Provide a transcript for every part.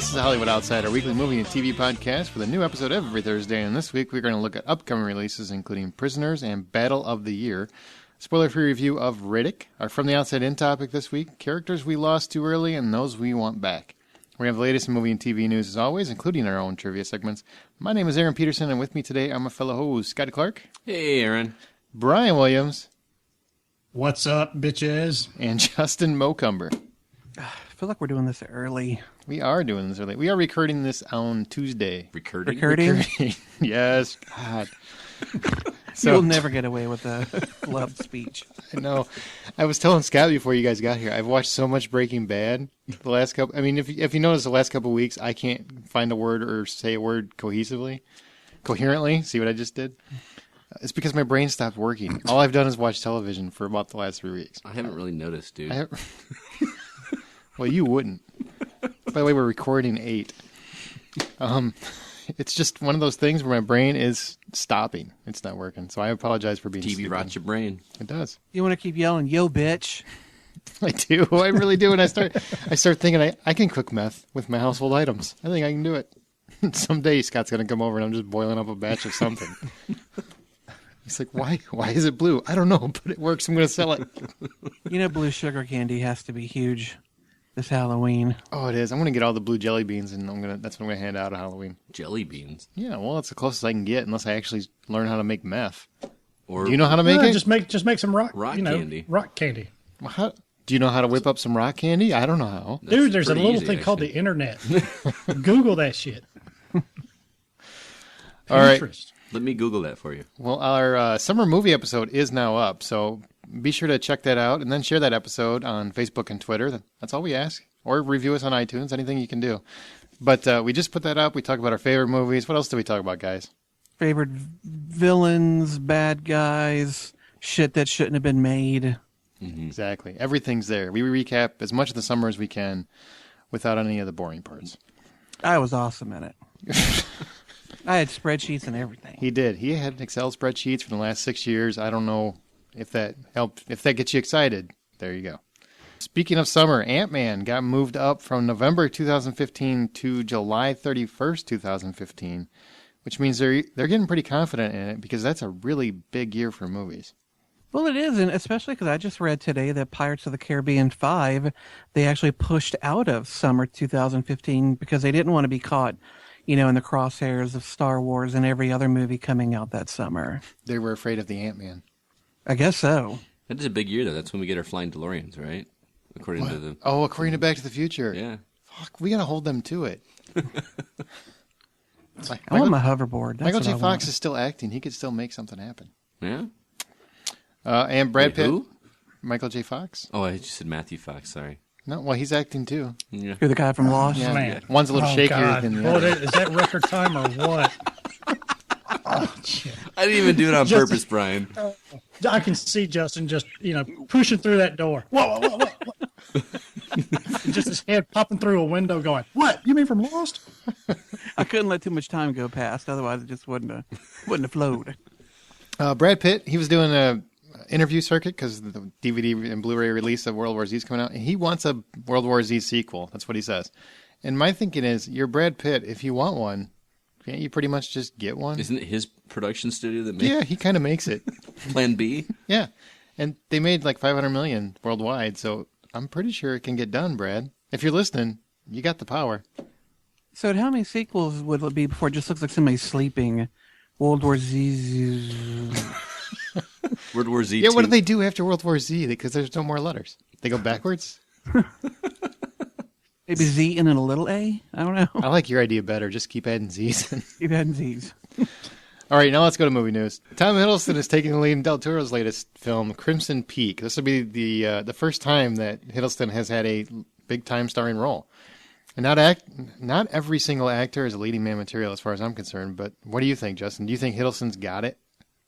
This is Hollywood Outsider, weekly movie and TV podcast with a new episode every Thursday. And this week we're going to look at upcoming releases, including Prisoners and Battle of the Year. Spoiler-free review of Riddick. Our From the Outside In topic this week, characters we lost too early and those we want back. We have the latest movie and TV news as always, including our own trivia segments. My name is Aaron Peterson, and with me today are my fellow host, Scotty Clark. Hey, Aaron. Brian Williams. What's up, bitches? And Justin Mocumber. I feel like we're doing this early. We are doing this early. We are recording this on Tuesday. Recording? Yes. God. So, you'll never get away with a love speech. I know. I was telling Scott before you guys got here, I've watched so much Breaking Bad the last couple. I mean, if you notice the last couple of weeks, I can't find a word or say a word coherently. See what I just did? It's because my brain stopped working. All I've done is watch television for about the last 3 weeks. I haven't really noticed, dude. Well, you wouldn't. By the way, we're recording 8. It's just one of those things where my brain is stopping. It's not working. So I apologize for being TV stupid. rots your brain. It does. You want to keep yelling, yo, bitch. I do. I really do. And I start thinking I can cook meth with my household items. I think I can do it. Someday Scott's going to come over and I'm just boiling up a batch of something. He's like, why is it blue? I don't know, but it works. I'm going to sell it. You know, blue sugar candy has to be huge this Halloween. Oh, it is. I'm going to get all the blue jelly beans, and that's what I'm going to hand out at Halloween. Jelly beans? Yeah, well, it's the closest I can get, unless I actually learn how to make meth. Or do you know how to make it? Just make some rock candy. Rock candy. Well, do you know how to whip up some rock candy? I don't know how. Dude, there's a little thing called the internet. Google that shit. All right. Let me Google that for you. Well, our summer movie episode is now up, so be sure to check that out and then share that episode on Facebook and Twitter. That's all we ask. Or review us on iTunes, anything you can do. But we just put that up. We talk about our favorite movies. What else do we talk about, guys? Favorite villains, bad guys, shit that shouldn't have been made. Mm-hmm. Exactly. Everything's there. We recap as much of the summer as we can without any of the boring parts. I was awesome in it. I had spreadsheets and everything. He did. He had Excel spreadsheets for the last 6 years. I don't know if that helped. If that gets you excited, there you go. Speaking of summer, Ant-Man got moved up from November 2015 to July 31st, 2015, which means they're getting pretty confident in it because that's a really big year for movies. Well, it is, and especially because I just read today that Pirates of the Caribbean 5, they actually pushed out of summer 2015 because they didn't want to be caught, you know, in the crosshairs of Star Wars and every other movie coming out that summer. They were afraid of the Ant-Man. I guess so. That is a big year, though. That's when we get our flying DeLoreans, right? According to Back to the Future. Yeah. Fuck, we got to hold them to it. I want my hoverboard. That's Michael J. what I Fox want. is still acting. He could still make something happen. Yeah? And Brad Pitt. Who? Michael J. Fox. Oh, I just said Matthew Fox, sorry. No, well, he's acting too. Yeah. You're the guy from Lost? Yeah. Man. One's a little shakier than the other. Is that record time or what? Oh, shit. I didn't even do it on purpose, Brian. I can see Justin just, pushing through that door. Whoa. Just his head popping through a window going, what? You mean from Lost? I couldn't let too much time go past, otherwise it just wouldn't have flowed. Brad Pitt, he was doing a interview circuit because the DVD and Blu-ray release of World War Z is coming out, and he wants a World War Z sequel. That's what he says. And my thinking is, you're Brad Pitt. If you want one, can't you pretty much just get one? Isn't it his production studio that makes Yeah, he kind of makes it. Plan B? Yeah, and they made like $500 million worldwide, so I'm pretty sure it can get done, Brad. If you're listening, you got the power. So how many sequels would it be before it just looks like somebody sleeping? World War Z. World War Z. Yeah, what do they do after World War Z? Because there's no more letters. They go backwards? Maybe Z and then a little A? I don't know. I like your idea better. Just keep adding Z's. Keep adding Z's. All right, now let's go to movie news. Tom Hiddleston is taking the lead in Del Toro's latest film, Crimson Peak. This will be the first time that Hiddleston has had a big-time starring role. And not every single actor is a leading man material as far as I'm concerned, but what do you think, Justin? Do you think Hiddleston's got it?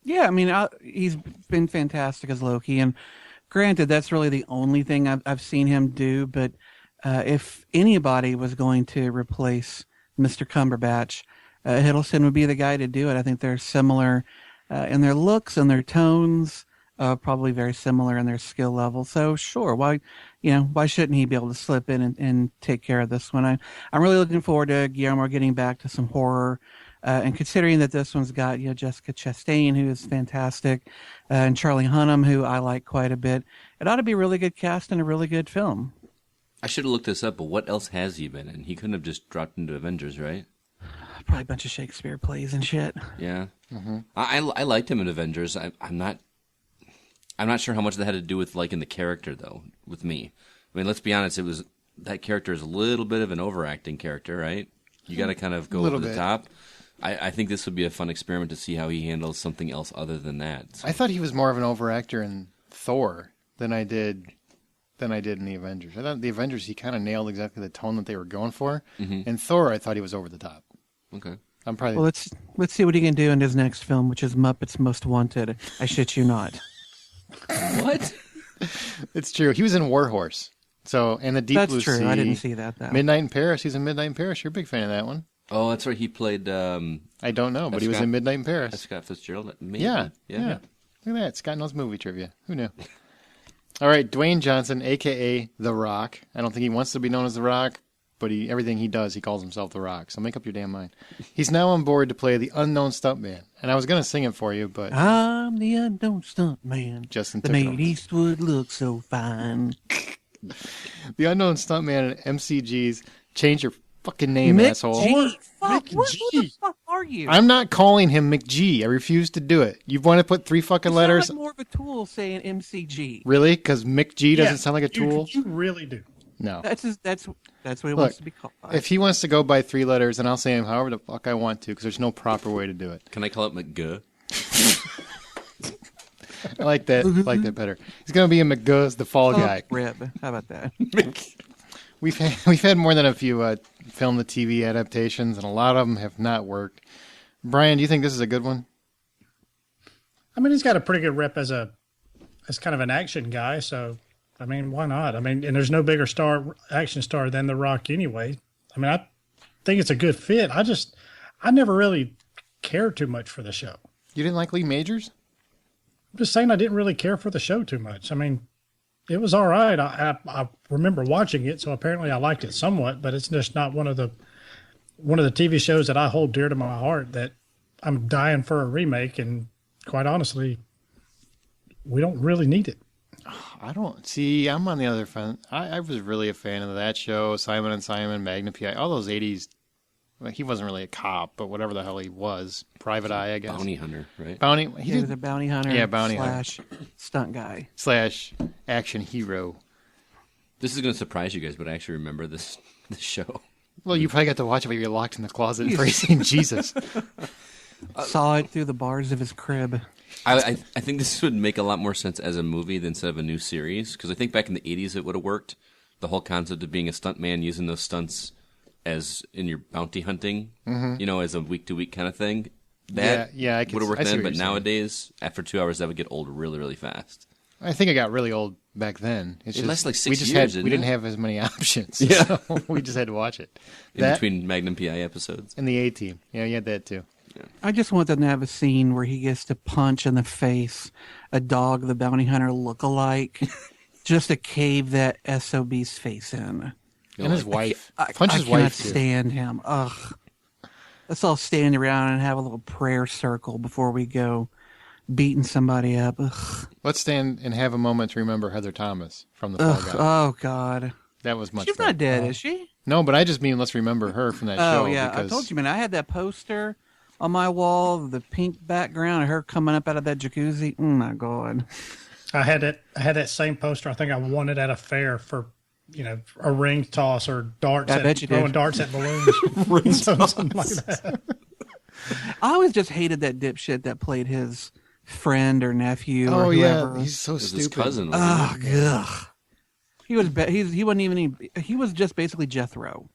Yeah, I mean, he's been fantastic as Loki, and granted, that's really the only thing I've seen him do, but if anybody was going to replace Mr. Cumberbatch, Hiddleston would be the guy to do it. I think they're similar in their looks and their tones. probably very similar in their skill level. So sure, why shouldn't he be able to slip in and take care of this one? I'm really looking forward to Guillermo getting back to some horror. And considering that this one's got Jessica Chastain, who is fantastic, and Charlie Hunnam, who I like quite a bit, it ought to be a really good cast and a really good film. I should have looked this up, but what else has he been in? He couldn't have just dropped into Avengers, right? Probably a bunch of Shakespeare plays and shit. Yeah. Mm-hmm. I liked him in Avengers. I'm not sure how much that had to do with liking the character, though, with me. I mean, let's be honest, that character is a little bit of an overacting character, right? You got to kind of go over the top. I think this would be a fun experiment to see how he handles something else other than that. So. I thought he was more of an overactor in Thor than I did in the Avengers. I thought the Avengers, he kind of nailed exactly the tone that they were going for. Mm-hmm. In Thor, I thought he was over the top. Okay. I'm probably... Well, let's see what he can do in his next film, which is Muppets Most Wanted. I shit you not. What? It's true. He was in Warhorse. So, and the Deep Blue Sea. That's true. I didn't see that, though. Midnight in Paris. He's in Midnight in Paris. You're a big fan of that one. Oh, that's right. He played... I don't know, but he was in Midnight in Paris. Scott Fitzgerald? Maybe. Yeah. Look at that. Scott knows movie trivia. Who knew? All right, Dwayne Johnson, a.k.a. The Rock. I don't think he wants to be known as The Rock, but everything he does, he calls himself The Rock. So make up your damn mind. He's now on board to play the unknown stuntman. And I was going to sing it for you, but... I'm the unknown stuntman. Justin that made Eastwood look so fine. The unknown stuntman at MCG's Change Your Fucking Name, Mick asshole. G. Fuck, Mick what G. the fuck are you? I'm not calling him McG. I refuse to do it. You want to put 3 fucking You letters? sound like more of a tool saying MCG. Really? Because McG doesn't sound like a tool? You really do. No. That's what he wants to be called. If he wants to go by 3 letters, then I'll say him however the fuck I want to, because there's no proper way to do it. Can I call it McGuh? I like that. I like that better. He's going to be in McGuh's The Fall Guy. Rib. How about that? We've had more than a few film to TV adaptations, and a lot of them have not worked. Brian, do you think this is a good one? I mean, he's got a pretty good rep as kind of an action guy, so I mean, why not? I mean, and there's no bigger action star than The Rock anyway. I mean, I think it's a good fit. I never really cared too much for the show. You didn't like Lee Majors? I'm just saying I didn't really care for the show too much. I mean, it was all right. I remember watching it, so apparently I liked it somewhat, but it's just not one of the TV shows that I hold dear to my heart that I'm dying for a remake, and quite honestly, we don't really need it. I don't see. I'm on the other front. I was really a fan of that show, Simon and Simon, Magnum P.I., all those 80s. Well, he wasn't really a cop, but whatever the hell he was, private eye, I guess. Bounty hunter, right? He was a bounty hunter. Yeah, bounty / stunt guy / action hero. This is going to surprise you guys, but I actually remember this show. Well, you probably got to watch it, but you're locked in the closet praising Jesus. Saw it through the bars of his crib. I think this would make a lot more sense as a movie than instead of a new series, because I think back in the 80s it would have worked. The whole concept of being a stuntman, using those stunts as in your bounty hunting, as a week-to-week kind of thing. That would have worked then, but nowadays, after 2 hours, that would get old really, really fast. I think it got really old back then. It lasted like 6 years, we didn't have as many options. Yeah. So we just had to watch it. In between Magnum P.I. episodes. And the A-Team. Yeah, you had that too. Yeah. I just want them to have a scene where he gets to punch in the face a dog the bounty hunter look-alike just to cave that SOB's face in. And his wife. Punch his wife, I cannot stand him. Ugh. Let's all stand around and have a little prayer circle before we go beating somebody up. Ugh. Let's stand and have a moment to remember Heather Thomas from The Fall Guy. Oh, God. That was much She's better. not dead, is she? No, but I just mean let's remember her from that show. Oh, yeah. I told you, man. I had that poster on my wall, the pink background of her coming up out of that jacuzzi. Oh, my God. I had that same poster. I think I won it at a fair for, a ring toss or darts. Throwing darts at balloons. Something like that. I always just hated that dipshit that played his friend or nephew or whoever. Yeah, he's so stupid. His cousin. Oh, ugh. He wasn't even. He was just basically Jethro.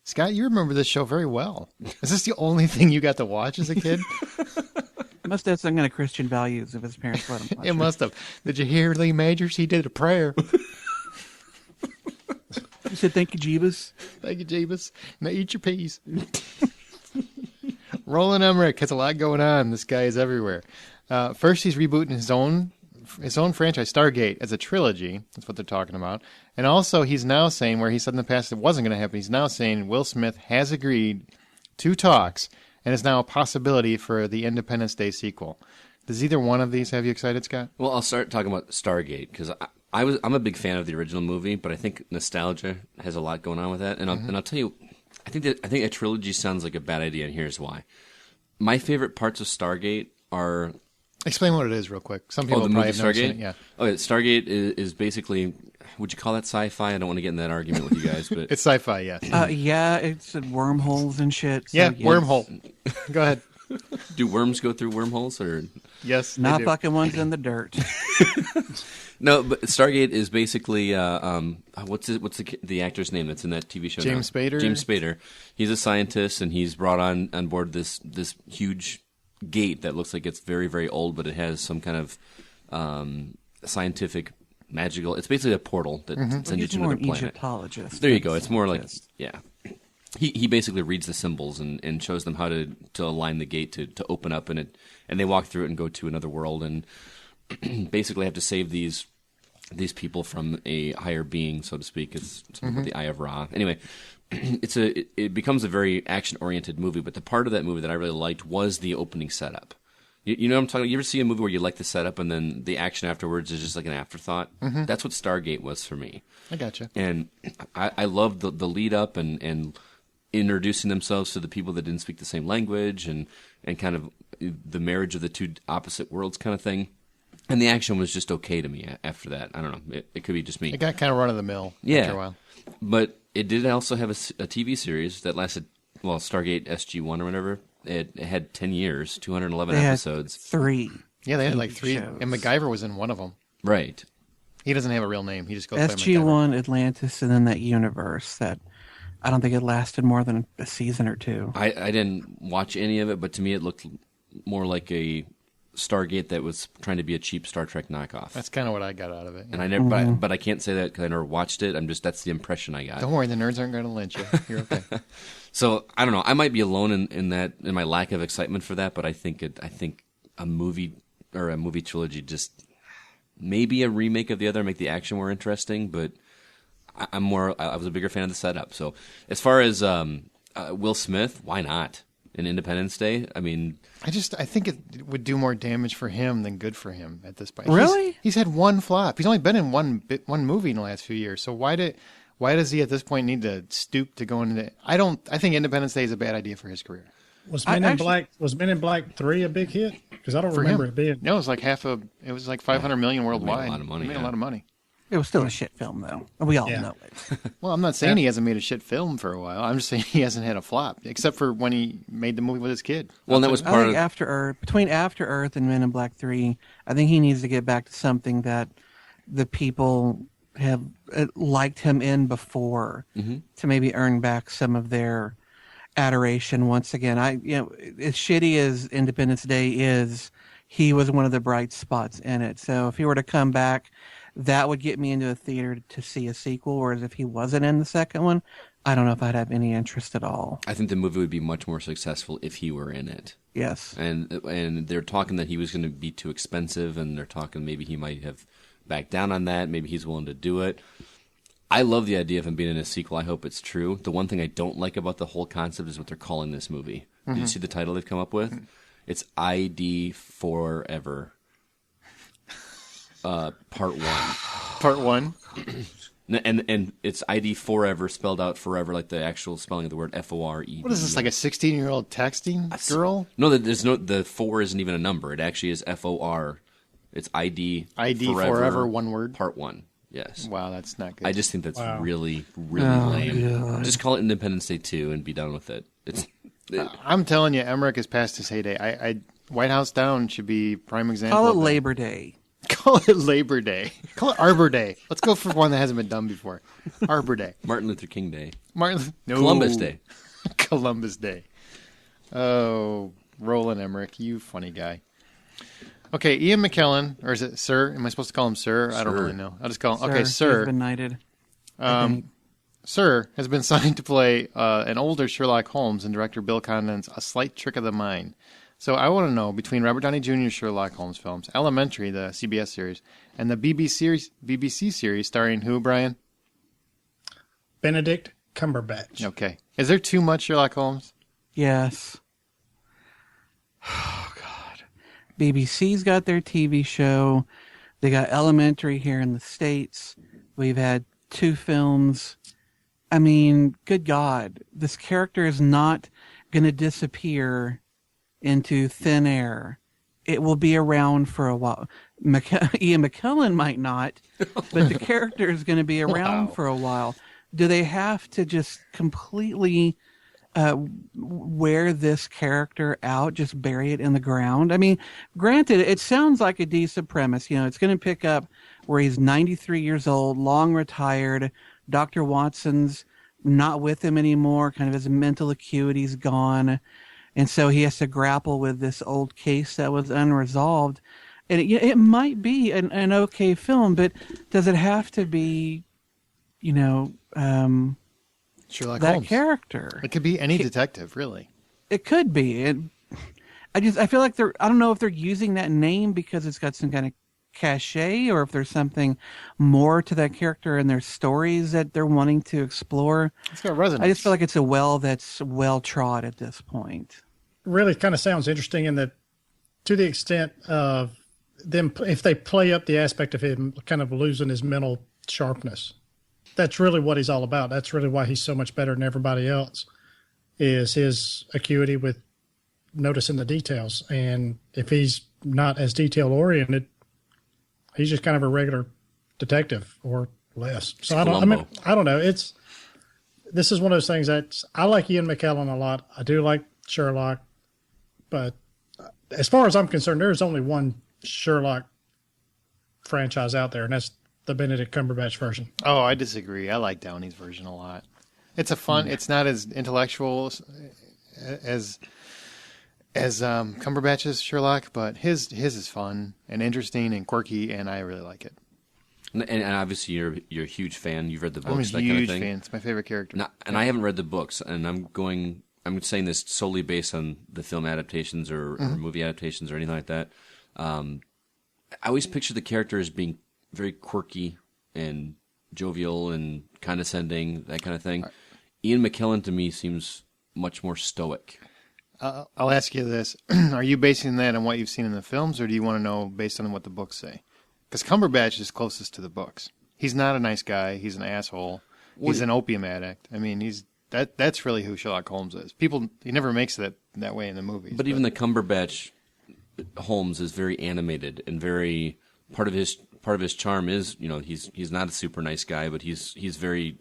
Scott, you remember this show very well. Is this the only thing you got to watch as a kid? Must have some kind of Christian values if his parents let him watch it. Must have. Did you hear Lee Majors? He did a prayer. He said, "Thank you, Jeebus." Thank you, Jeebus. Now eat your peas. Roland Emmerich has a lot going on. This guy is everywhere. First, he's rebooting his own franchise, Stargate, as a trilogy. That's what they're talking about. And also, he's now saying, where he said in the past it wasn't going to happen, he's now saying Will Smith has agreed to talks and is now a possibility for the Independence Day sequel. Does either one of these have you excited, Scott? Well, I'll start talking about Stargate because I'm a big fan of the original movie, but I think nostalgia has a lot going on with that. And I'll tell you, I think a trilogy sounds like a bad idea, and here's why. My favorite parts of Stargate are... Explain what it is real quick. Some people the probably movie have never seen Stargate? it. Yeah. Okay, Stargate is basically... Would you call that sci-fi? I don't want to get in that argument with you guys, but... It's sci-fi, yes. Yeah, it's wormholes and shit. So yeah, yes. wormhole. Go ahead. Do worms go through wormholes, or... Yes, they Not do. fucking ones in the dirt. No, but Stargate is basically what's the actor's name that's in that TV show? James now? Spader? James Spader. He's a scientist, and he's brought on board this huge gate that looks like it's very, very old, but it has some kind of scientific magical. It's basically a portal that sends you to more another an planet. Egyptologist. There you go. It's more like He basically reads the symbols and shows them how to align the gate to open up, and they walk through it and go to another world, and basically have to save these people from a higher being, so to speak. It's something with the Eye of Ra. Anyway, it becomes a very action oriented movie, but the part of that movie that I really liked was the opening setup. You know what I'm talking about? You ever see a movie where you like the setup and then the action afterwards is just like an afterthought? That's what Stargate was for me. I gotcha. And I loved the lead up and introducing themselves to the people that didn't speak the same language and kind of the marriage of the two opposite worlds kind of thing. And the action was just okay to me after that. I don't know. It could be just me. It got kind of run-of-the-mill after a while. But it did also have a TV series that lasted, well, Stargate SG-1 or whatever. It had 10 years, 211 They had episodes. 3. Yeah, they had like 3, shows. and MacGyver was in one of them. Right. He doesn't have a real name. He just goes by MacGyver. SG-1, Atlantis, and then that universe that I don't think it lasted more than a season or 2. I didn't watch any of it, but to me it looked more like a Stargate that was trying to be a cheap Star Trek knockoff. That's kind of what I got out of it. And I never, but I can't say that because I never watched it. That's the impression I got. Don't worry, the nerds aren't going to lynch you. You're okay. So I don't know. I might be alone in my lack of excitement for that, but I think a movie or a movie trilogy, just maybe a remake of the other, make the action more interesting. But I was a bigger fan of the setup. So as far as Will Smith, why not? In Independence Day, I mean, I think it would do more damage for him than good for him at this point. Really? He's had one flop. He's only been in one movie in the last few years. So why does he at this point need to stoop to go into? I think Independence Day is a bad idea for his career. Was Men in Black 3 a big hit? Because I don't remember it being. No, it was like it was like 500 million worldwide. Made a lot of money. Made a lot of money. It was still a shit film, though. We all know it. Well, I'm not saying he hasn't made a shit film for a while. I'm just saying he hasn't had a flop, except for when he made the movie with his kid. Well, and that was I part think of between After Earth and Men in Black 3, I think he needs to get back to something that the people have liked him in before to maybe earn back some of their adoration once again. As shitty as Independence Day is, he was one of the bright spots in it. So if he were to come back, that would get me into a theater to see a sequel, whereas if he wasn't in the second one, I don't know if I'd have any interest at all. I think the movie would be much more successful if he were in it. Yes. And they're talking that he was going to be too expensive, and they're talking maybe he might have backed down on that. Maybe he's willing to do it. I love the idea of him being in a sequel. I hope it's true. The one thing I don't like about the whole concept is what they're calling this movie. Did you see the title they've come up with? It's ID Forever. Part 1. Part 1. And it's ID Forever, spelled out forever, like the actual spelling of the word F-O-R-E-V. What is this, like a 16-year-old texting girl? No, the 4 isn't even a number. It actually is F-O-R. It's ID Forever, one word. Part 1. Yes. Wow, that's not good. I just think that's really, really lame. God. Just call it Independence Day 2 and be done with it. I'm telling you, Emmerich is past his heyday. White House Down should be prime example. Call it of that. Labor Day. Call it Labor Day. Call it Arbor Day. Let's go for one that hasn't been done before. Arbor Day. Martin Luther King Day. Columbus Day. Columbus Day. Oh, Roland Emmerich, you funny guy. Okay, Ian McKellen, or is it Sir? Am I supposed to call him Sir? I don't really know. I'll just call him. Okay, Sir. He's been knighted. Sir has been signed to play an older Sherlock Holmes in director Bill Condon's A Slight Trick of the Mind. So I want to know, between Robert Downey Jr.'s Sherlock Holmes films, Elementary, the CBS series, and the BBC series starring who, Brian? Benedict Cumberbatch. Okay. Is there too much Sherlock Holmes? Yes. Oh, God. BBC's got their TV show. They got Elementary here in the States. We've had 2 films. I mean, good God. This character is not going to disappear into thin air. It will be around for a while. Ian McKellen might not, but the character is going to be around for a while. Do they have to just completely wear this character out, just bury it in the ground? I mean, granted, it sounds like a decent premise. You know, it's going to pick up where he's 93 years old, long retired. Dr. Watson's not with him anymore. Kind of his mental acuity's gone. And so he has to grapple with this old case that was unresolved. And it might be an okay film, but does it have to be, Sherlock that Holmes. Character? It could be any detective, really. It could be. I feel like I don't know if they're using that name because it's got some kind of cachet, or if there's something more to that character and their stories that they're wanting to explore. It's got resonance. I just feel like it's a well that's well trod at this point. Really kind of sounds interesting in that, to the extent of them, if they play up the aspect of him kind of losing his mental sharpness, that's really what he's all about. That's really why he's so much better than everybody else, is his acuity with noticing the details. And if he's not as detail oriented, he's just kind of a regular detective or less. So I don't know. This is one of those things that I like Ian McKellen a lot. I do like Sherlock, but as far as I'm concerned, there's only one Sherlock franchise out there, and that's the Benedict Cumberbatch version. Oh, I disagree. I like Downey's version a lot. It's a fun. It's not as intellectual as Cumberbatch's Sherlock, but his is fun and interesting and quirky, and I really like it. And obviously you're a huge fan. You've read the books, I'm a that kind of huge thing. fan. It's my favorite character. And I haven't read the books, and I'm saying this solely based on the film adaptations or movie adaptations or anything like that. I always picture the character as being very quirky and jovial and condescending, that kind of thing. Right. Ian McKellen to me seems much more stoic. I'll ask you this. Are you basing that on what you've seen in the films, or do you want to know based on what the books say? Because Cumberbatch is closest to the books. He's not a nice guy. He's an asshole. He's an opium addict. I mean, that's really who Sherlock Holmes is. He never makes it that way in the movies. But even the Cumberbatch Holmes is very animated and very part of his charm is, he's not a super nice guy, but he's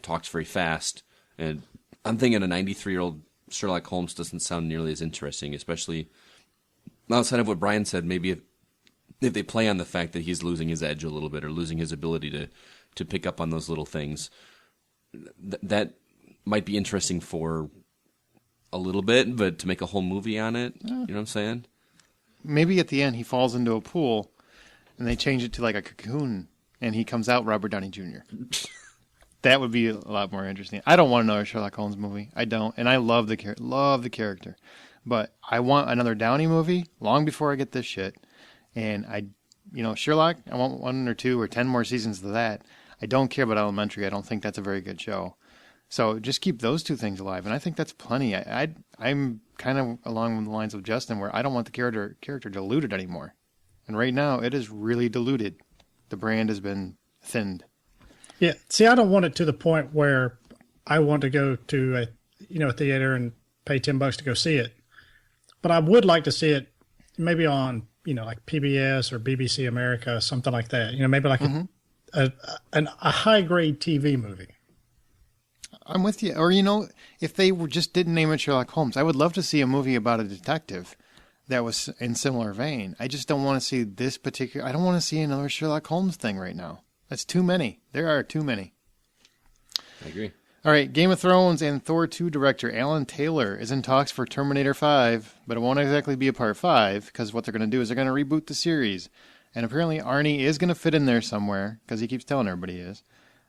talks very fast. And I'm thinking a 93-year-old Sherlock Holmes doesn't sound nearly as interesting, especially outside of what Brian said. Maybe if they play on the fact that he's losing his edge a little bit or losing his ability to pick up on those little things, that might be interesting for a little bit, but to make a whole movie on it, you know what I'm saying? Maybe at the end he falls into a pool and they change it to like a cocoon and he comes out Robert Downey Jr. That would be a lot more interesting. I don't want another Sherlock Holmes movie. I don't. And I love the character. But I want another Downey movie long before I get this shit. And Sherlock, I want 1 or 2 or 10 more seasons of that. I don't care about Elementary. I don't think that's a very good show. So just keep those 2 things alive. And I think that's plenty. I'm kind of along the lines of Justin, where I don't want the character diluted anymore. And right now it is really diluted. The brand has been thinned. Yeah. See, I don't want it to the point where I want to go to a theater and pay $10 to go see it. But I would like to see it maybe on, like PBS or BBC America, something like that. Maybe like a high grade TV movie. I'm with you. Or, if they just didn't name it Sherlock Holmes, I would love to see a movie about a detective that was in similar vein. I just don't want to see I don't want to see another Sherlock Holmes thing right now. That's too many. There are too many. I agree. All right, Game of Thrones and Thor 2 director Alan Taylor is in talks for Terminator 5, but it won't exactly be a part 5, because what they're going to do is they're going to reboot the series. And apparently Arnie is going to fit in there somewhere, because he keeps telling everybody he is.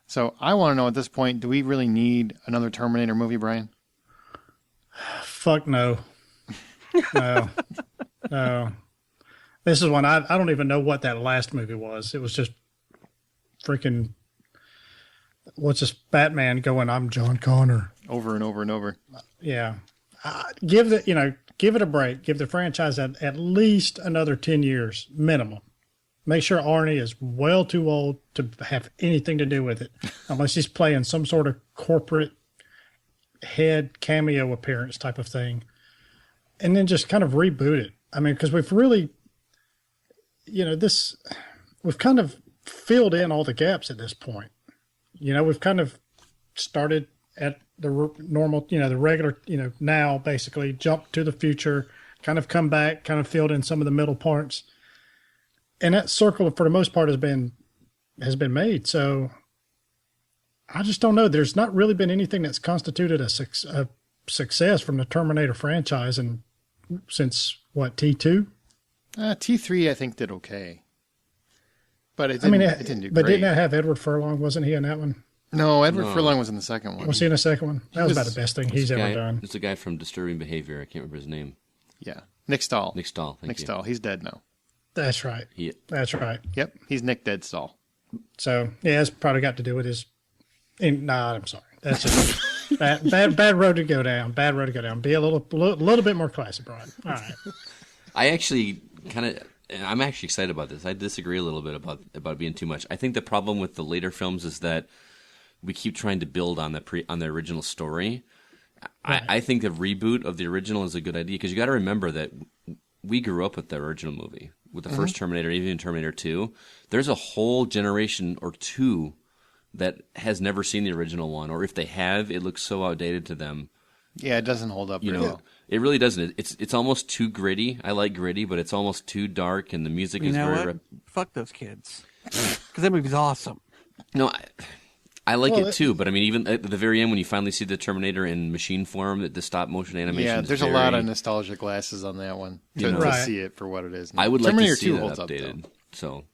So I want to know at this point, do we really need another Terminator movie, Brian? Fuck no. No. No. This is one I don't even know what that last movie was. It was just freaking, what's this Batman going, I'm John Connor. Over and over and over. Yeah. Give it a break. Give the franchise at least another 10 years minimum. Make sure Arnie is well too old to have anything to do with it, unless he's playing some sort of corporate head cameo appearance type of thing. And then just kind of reboot it. I mean, because we've really, we've kind of filled in all the gaps at this point. We've kind of started at the normal, the regular, now basically jump to the future, kind of come back, kind of filled in some of the middle parts. And that circle, for the most part, has been made. So I just don't know. There's not really been anything that's constituted a success from the Terminator franchise, and since what, T2? T3 I think did okay, but it didn't do great. But didn't that have Edward Furlong? Wasn't he in that one? No, Edward Furlong was in the second one. Was he in the second one? That was about the best thing he's ever done. It's the guy from Disturbing Behavior. I can't remember his name. Yeah, Nick Stahl. Nick Stahl. Nick Stahl. He's dead now. That's right. That's right. Yep, he's Nick Dead Stahl. So yeah, it's probably got to do with his. I'm sorry. That's just bad road to go down. Bad road to go down. Be a little bit more classy, Brian. All right. I'm actually excited about this. I disagree a little bit about it being too much. I think the problem with the later films is that we keep trying to build on the original story. Right. I think the reboot of the original is a good idea, because you got to remember that we grew up with the original movie, with the first Terminator, even Terminator 2. There's a whole generation or two that has never seen the original one, or if they have, it looks so outdated to them. Yeah, it doesn't hold up very well. It really doesn't. It's almost too gritty. I like gritty, but it's almost too dark, and the music is very... Fuck those kids. Because that movie's awesome. No, I like it too, but I mean, even at the very end when you finally see the Terminator in machine form, the stop motion animation. Yeah, there's a lot of nostalgia glasses on that one to see it for what it is. I would like to see that updated. So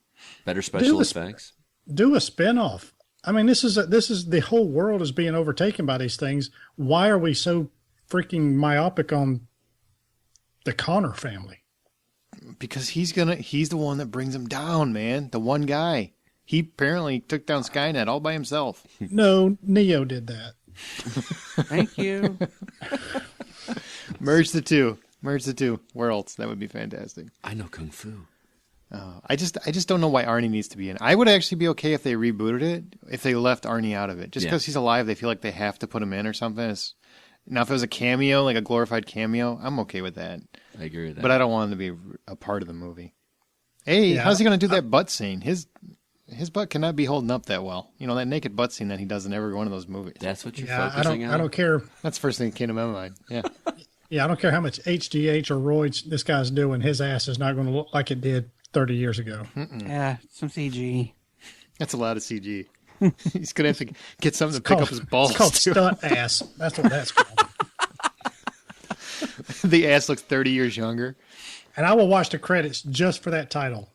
better special effects. Do a spinoff. I mean, this is the whole world is being overtaken by these things. Why are we so freaking myopic on the Connor family? Because he's the one that brings them down, man. The one guy. He apparently took down Skynet all by himself. No, Neo did that. Thank you. Merge the two worlds. That would be fantastic. I know Kung Fu. I just don't know why Arnie needs to be in. I would actually be okay if they rebooted it, if they left Arnie out of it. Just because he's alive, they feel like they have to put him in or something. Now, if it was a cameo, like a glorified cameo, I'm okay with that. I agree with that. But I don't want him to be a part of the movie. Hey, how's he going to do that butt scene? His butt cannot be holding up that well. That naked butt scene that he does in every one of those movies. That's what you're focusing on? I don't care. That's the first thing that came to my mind. Yeah. Yeah, I don't care how much HGH or roids this guy's doing. His ass is not going to look like it did 30 years ago. Yeah, some CG. That's a lot of CG. He's going to have to get something to pick up his balls. It's called stunt ass. That's what that's called. The ass looks 30 years younger. And I will watch the credits just for that title.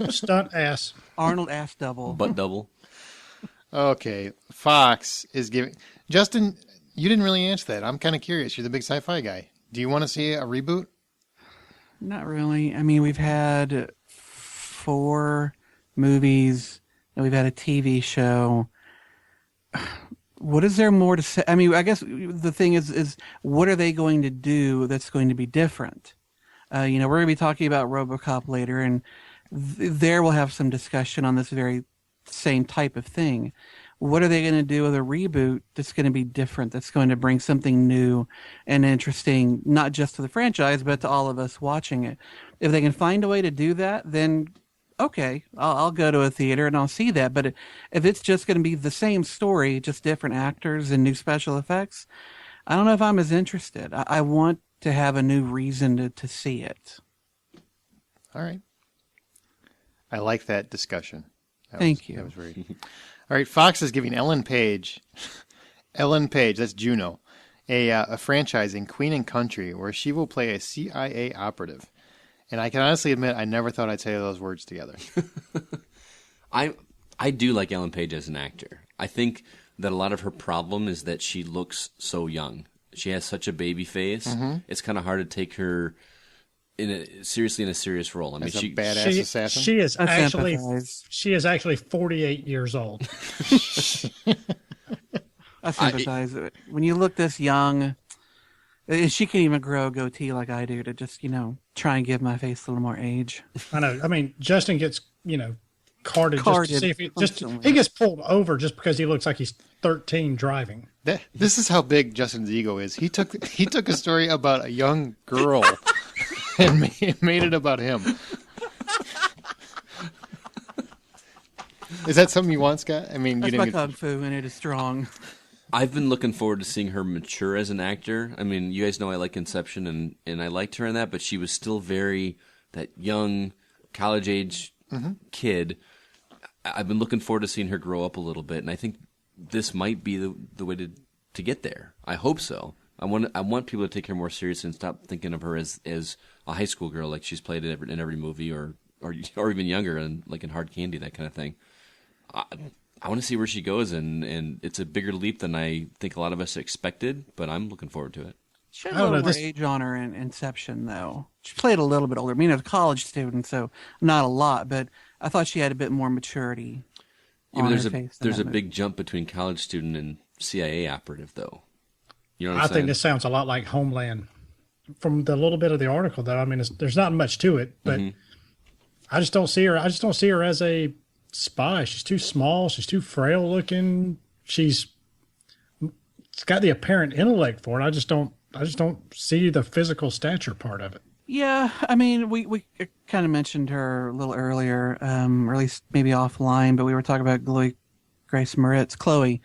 Stunt ass. Arnold ass double. Butt double. Okay. Fox is giving... Justin, you didn't really answer that. I'm kind of curious. You're the big sci-fi guy. Do you want to see a reboot? Not really. I mean, we've had 4 movies, and we've had a TV show. What is there more to say? I mean, I guess the thing is what are they going to do that's going to be different? We're going to be talking about Robocop later, and there we'll have some discussion on this very same type of thing. What are they going to do with a reboot that's going to be different, that's going to bring something new and interesting, not just to the franchise, but to all of us watching it? If they can find a way to do that, then okay, I'll go to a theater and I'll see that. But if it's just going to be the same story, just different actors and new special effects, I don't know if I'm as interested. I want to have a new reason to see it. All right. I like that discussion. Thank you. That was very... All right, Fox is giving Ellen Page, that's Juno, a franchise in Queen and Country where she will play a CIA operative. And I can honestly admit I never thought I'd say those words together. I do like Ellen Page as an actor. I think that a lot of her problem is that she looks so young. She has such a baby face. Mm-hmm. It's kind of hard to take her seriously in a serious role. I mean, As a badass assassin. She is actually 48 years old. I sympathize. When you look this young, she can even grow a goatee like I do to just, try and give my face a little more age. I know. I mean, Justin gets, carded just to see if he gets pulled over just because he looks like he's 13 driving. This is how big Justin's ego is. He took a story about a young girl and made it about him. Is that something you want, Scott? I mean, that's my kung fu, and it is strong. I've been looking forward to seeing her mature as an actor. I mean, you guys know I like Inception, and I liked her in that, but she was still very that young, college-age kid. I've been looking forward to seeing her grow up a little bit, and I think this might be the way to get there. I hope so. I want people to take her more seriously and stop thinking of her as a high school girl like she's played in every movie or even younger and like in Hard Candy, that kind of thing. I want to see where she goes, and it's a bigger leap than I think a lot of us expected, but I'm looking forward to it. She had a little more age on her in Inception, though. She played a little bit older. I mean, as a college student, so not a lot, but I thought she had a bit more maturity. Yeah, but there's a big jump between college student and CIA operative, though. You know what I'm saying? I think this sounds a lot like Homeland. From the little bit of the article, though, I mean, there's not much to it, but I just don't see her. I just don't see her as a spy. She's too small. She's too frail looking. She's got the apparent intellect for it. I just don't see the physical stature part of it. Yeah, I mean, we kind of mentioned her a little earlier, or at least maybe offline, but we were talking about Grace Moretz, Chloe.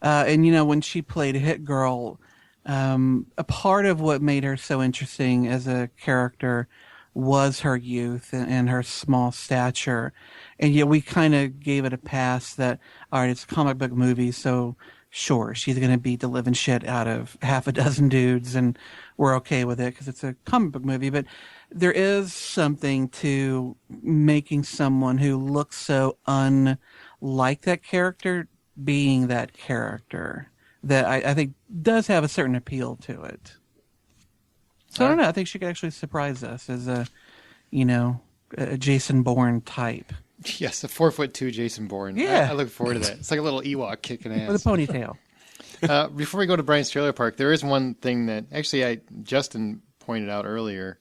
And, when she played Hit Girl, a part of what made her so interesting as a character was her youth and her small stature. And yet we kind of gave it a pass that, all right, it's a comic book movie, so sure, she's going to beat the living shit out of half a dozen dudes, and we're okay with it because it's a comic book movie. But there is something to making someone who looks so unlike that character being that character that I think does have a certain appeal to it. So I don't know. I think she could actually surprise us as a Jason Bourne type. Yes, a 4'2" Jason Bourne. Yeah. I look forward to that. It's like a little Ewok kicking ass. With a ponytail. Before we go to Brian's Trailer Park, there is one thing that actually Justin pointed out earlier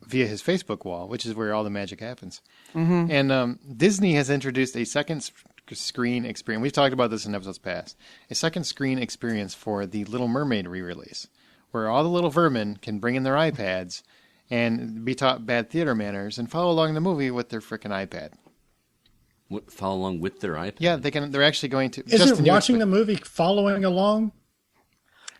via his Facebook wall, which is where all the magic happens. Mm-hmm. And Disney has introduced a second screen experience. We've talked about this in episodes past. A second screen experience for the Little Mermaid re-release, where all the little vermin can bring in their iPads and be taught bad theater manners and follow along the movie with their frickin' iPad. Follow along with their iPad? Yeah, they're actually going to. Isn't watching the movie following along?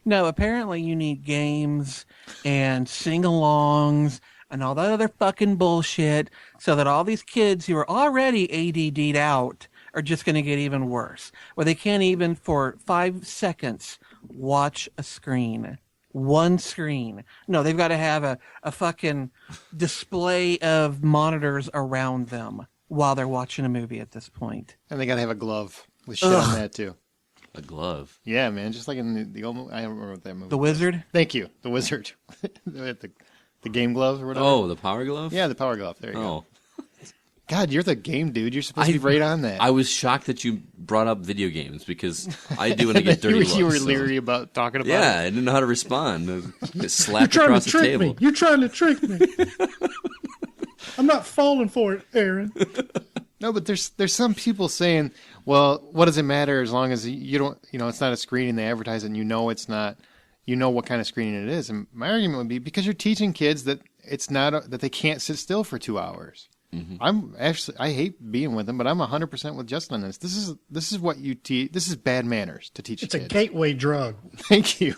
No, apparently you need games and sing-alongs and all that other fucking bullshit so that all these kids who are already ADD'd out are just going to get even worse, where they can't even for 5 seconds watch a screen. One screen. No, they've got to have a fucking display of monitors around them while they're watching a movie at this point. And they got to have a glove with shit on that, too. A glove? Yeah, man. Just like in the old movie. I don't remember what that movie The Wizard? Thank you. The Wizard. the game glove or whatever. Oh, the power glove? Yeah, the power glove. There you go. Oh. God, you're the game dude. You're supposed to be right on that. I was shocked that you brought up video games because I do when I get dirty looks. You were leery about talking about it. Yeah, I didn't know how to respond. Get slapped across the table. You're trying to trick me. I'm not falling for it, Aaron. No, but there's some people saying, well, what does it matter as long as you don't, it's not a screening, they advertise it and it's not, what kind of screening it is. And my argument would be because you're teaching kids that it's not, that they can't sit still for 2 hours. Mm-hmm. I hate being with them, but I'm 100% with Justin on this. This is what you teach. This is bad manners to teach kids. It's a gateway drug. Thank you.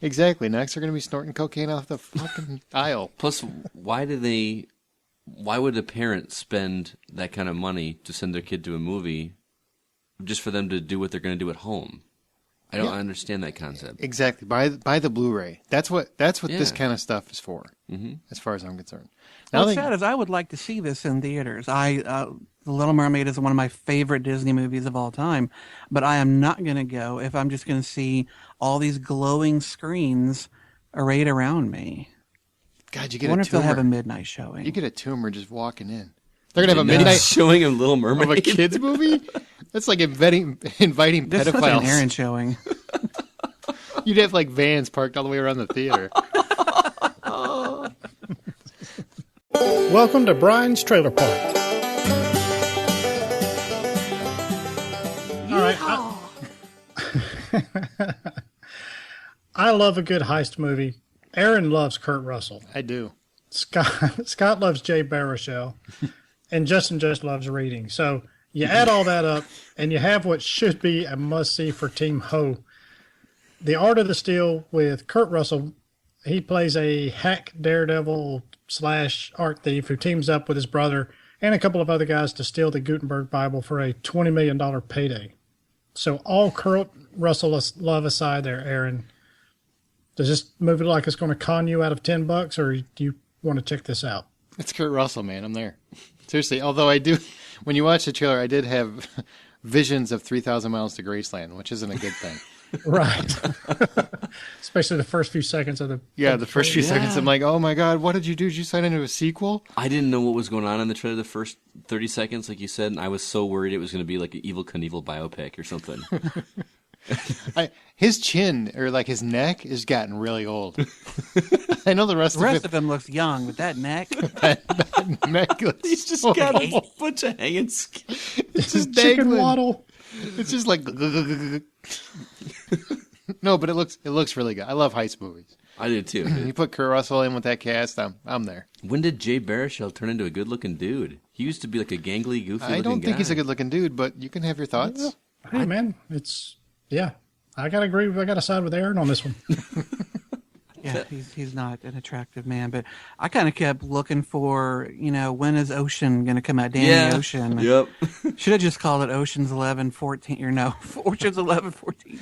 Exactly. Next, they're going to be snorting cocaine off the fucking aisle. Plus, why would a parent spend that kind of money to send their kid to a movie just for them to do what they're going to do at home? I don't understand that concept. Exactly. Buy the Blu-ray. That's what this kind of stuff is for, as far as I'm concerned. What's sad is I would like to see this in theaters. The Little Mermaid is one of my favorite Disney movies of all time, but I am not going to go if I'm just going to see all these glowing screens arrayed around me. God, you I get wonder a if they'll have a tumor. midnight showing. You get a tumor just walking in. They're going to have a midnight showing him Little of Mermaid. a kids movie? That's like inviting This was an pedophiles. Aaron showing. You'd have like vans parked all the way around the theater. Welcome to Brian's Trailer Park. All right. I love a good heist movie. Aaron loves Kurt Russell. I do. Scott loves Jay Baruchel. And Justin just loves reading. So you add all that up, and you have what should be a must-see for Team Ho. The Art of the Steal with Kurt Russell. He plays a hack daredevil / art thief who teams up with his brother and a couple of other guys to steal the Gutenberg Bible for a $20 million payday. So all Kurt Russell love aside there, Aaron, does this movie look like it's going to con you out of $10, or do you want to check this out? It's Kurt Russell, man. I'm there. Seriously. Although I do, when you watch the trailer, I did have visions of 3,000 Miles to Graceland, which isn't a good thing. Right. Especially the first few seconds of the... Yeah, the first few seconds, I'm like, oh my God, what did you do? Did you sign into a sequel? I didn't know what was going on in the trailer the first 30 seconds, like you said, and I was so worried it was going to be like an Evel Knievel biopic or something. His chin, or like his neck, has gotten really old. I know the rest of him looks young, but that neck. that neck looks He's just so got a old. whole bunch of hanging skin. It's His just chicken dangling. waddle. It's just like... No, but it looks really good. I love heist movies. I did too. You put Kurt Russell in with that cast, I'm there. When did Jay Baruchel turn into a good-looking dude? He used to be like a gangly, goofy-looking guy. I don't think he's a good-looking dude, but you can have your thoughts. Hey, man, yeah. I got to agree. I got to side with Aaron on this one. Yeah, he's not an attractive man, but I kind of kept looking for, when is Ocean going to come out? Danny Ocean. Yep. Should have just called it Ocean's 11, 14, or no, Ocean's 11, 14.